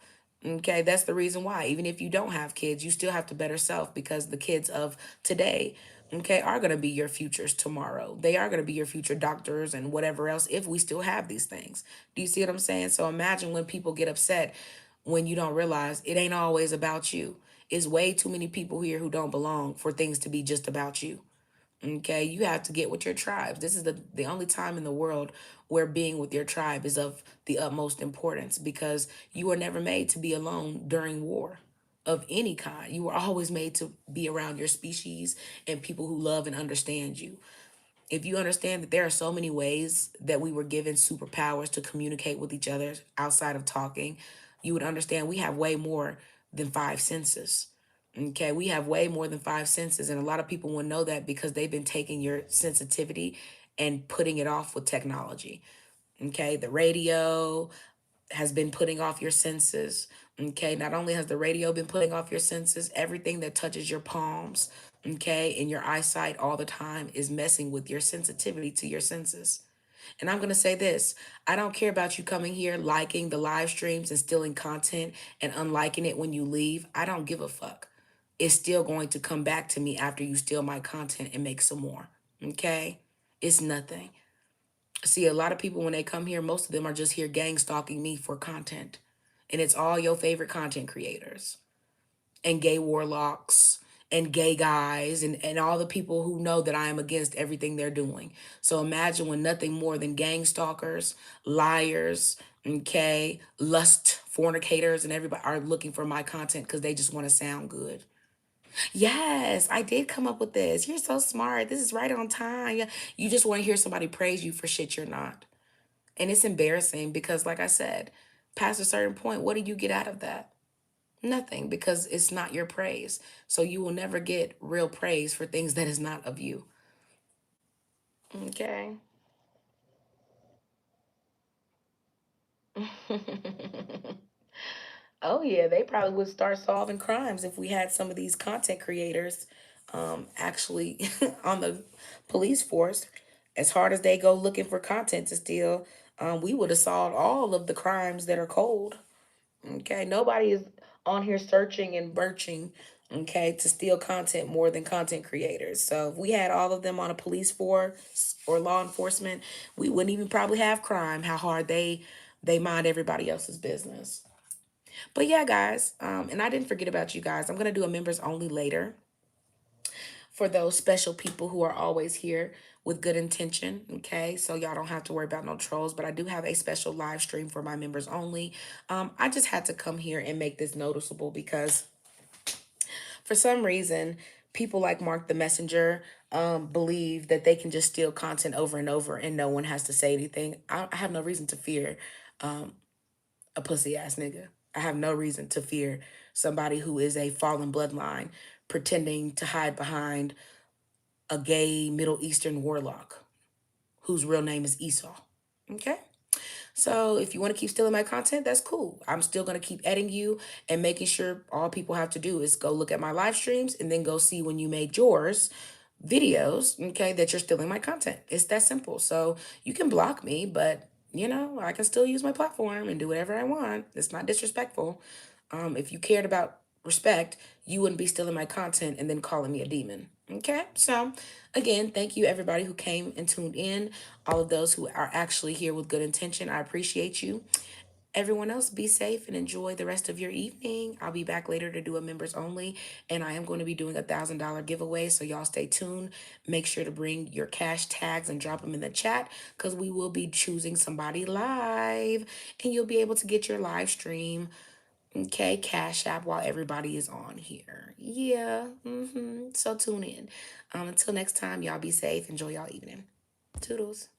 Okay, that's the reason why. Even if you don't have kids, you still have to better self because the kids of today, okay, are going to be your futures tomorrow. They are going to be your future doctors and whatever else if we still have these things. Do you see what I'm saying? So imagine when people get upset when you don't realize it ain't always about you. It's way too many people here who don't belong for things to be just about you. Okay, you have to get with your tribes. This is the only time in the world where being with your tribe is of the utmost importance because you were never made to be alone during war of any kind. You were always made to be around your species and people who love and understand you. If you understand that there are so many ways that we were given superpowers to communicate with each other outside of talking, you would understand we have way more than 5 senses. Okay, we have way more than 5 senses, and a lot of people will know that because they've been taking your sensitivity and putting it off with technology. Okay, the radio, has been putting off your senses. Okay, not only has the radio been putting off your senses, everything that touches your palms, okay, and your eyesight all the time is messing with your sensitivity to your senses. And I'm going to say this, I don't care about you coming here, liking the live streams and stealing content and unliking it when you leave. I don't give a fuck. It's still going to come back to me after you steal my content and make some more. Okay? It's nothing. See, a lot of people, when they come here, most of them are just here gang stalking me for content. And it's all your favorite content creators and gay warlocks and gay guys and all the people who know that I am against everything they're doing. So imagine when nothing more than gang stalkers, liars, okay, lust fornicators, and everybody are looking for my content because they just want to sound good. Yes, I did come up with this. You're so smart. This is right on time. Yeah, you just want to hear somebody praise you for shit you're not. And it's embarrassing because, like I said, past a certain point, what do you get out of that? Nothing, because it's not your praise. So you will never get real praise for things that is not of you. Okay. Oh yeah, they probably would start solving crimes if we had some of these content creators actually on the police force. As hard as they go looking for content to steal, we would have solved all of the crimes that are cold. Okay, nobody is on here searching and birching, okay, to steal content more than content creators. So if we had all of them on a police force or law enforcement, we wouldn't even probably have crime. How hard they mind everybody else's business. But yeah, guys, and I didn't forget about you guys. I'm gonna do a members only later for those special people who are always here with good intention. Okay, so y'all don't have to worry about no trolls, but I do have a special live stream for my members only. I just had to come here and make this noticeable because for some reason, people like Mark the Messenger believe that they can just steal content over and over and no one has to say anything. I have no reason to fear a pussy ass nigga. I have no reason to fear somebody who is a fallen bloodline pretending to hide behind a gay Middle Eastern warlock whose real name is Esau. Okay? So if you want to keep stealing my content, that's cool. I'm still going to keep editing you and making sure all people have to do is go look at my live streams and then go see when you made yours videos, okay, that you're stealing my content. It's that simple. So you can block me, but I can still use my platform and do whatever I want. It's not disrespectful. If you cared about respect, you wouldn't be stealing my content and then calling me a demon. Okay, so again, thank you everybody who came and tuned in. All of those who are actually here with good intention, I appreciate you. Everyone else, be safe and enjoy the rest of your evening. I'll be back later to do a members only, and I am going to be doing $1,000 giveaway. So y'all stay tuned. Make sure to bring your cash tags and drop them in the chat because we will be choosing somebody live, and you'll be able to get your live stream. Okay, Cash App while everybody is on here. Yeah. So tune in. Until next time, y'all be safe. Enjoy y'all evening. Toodles.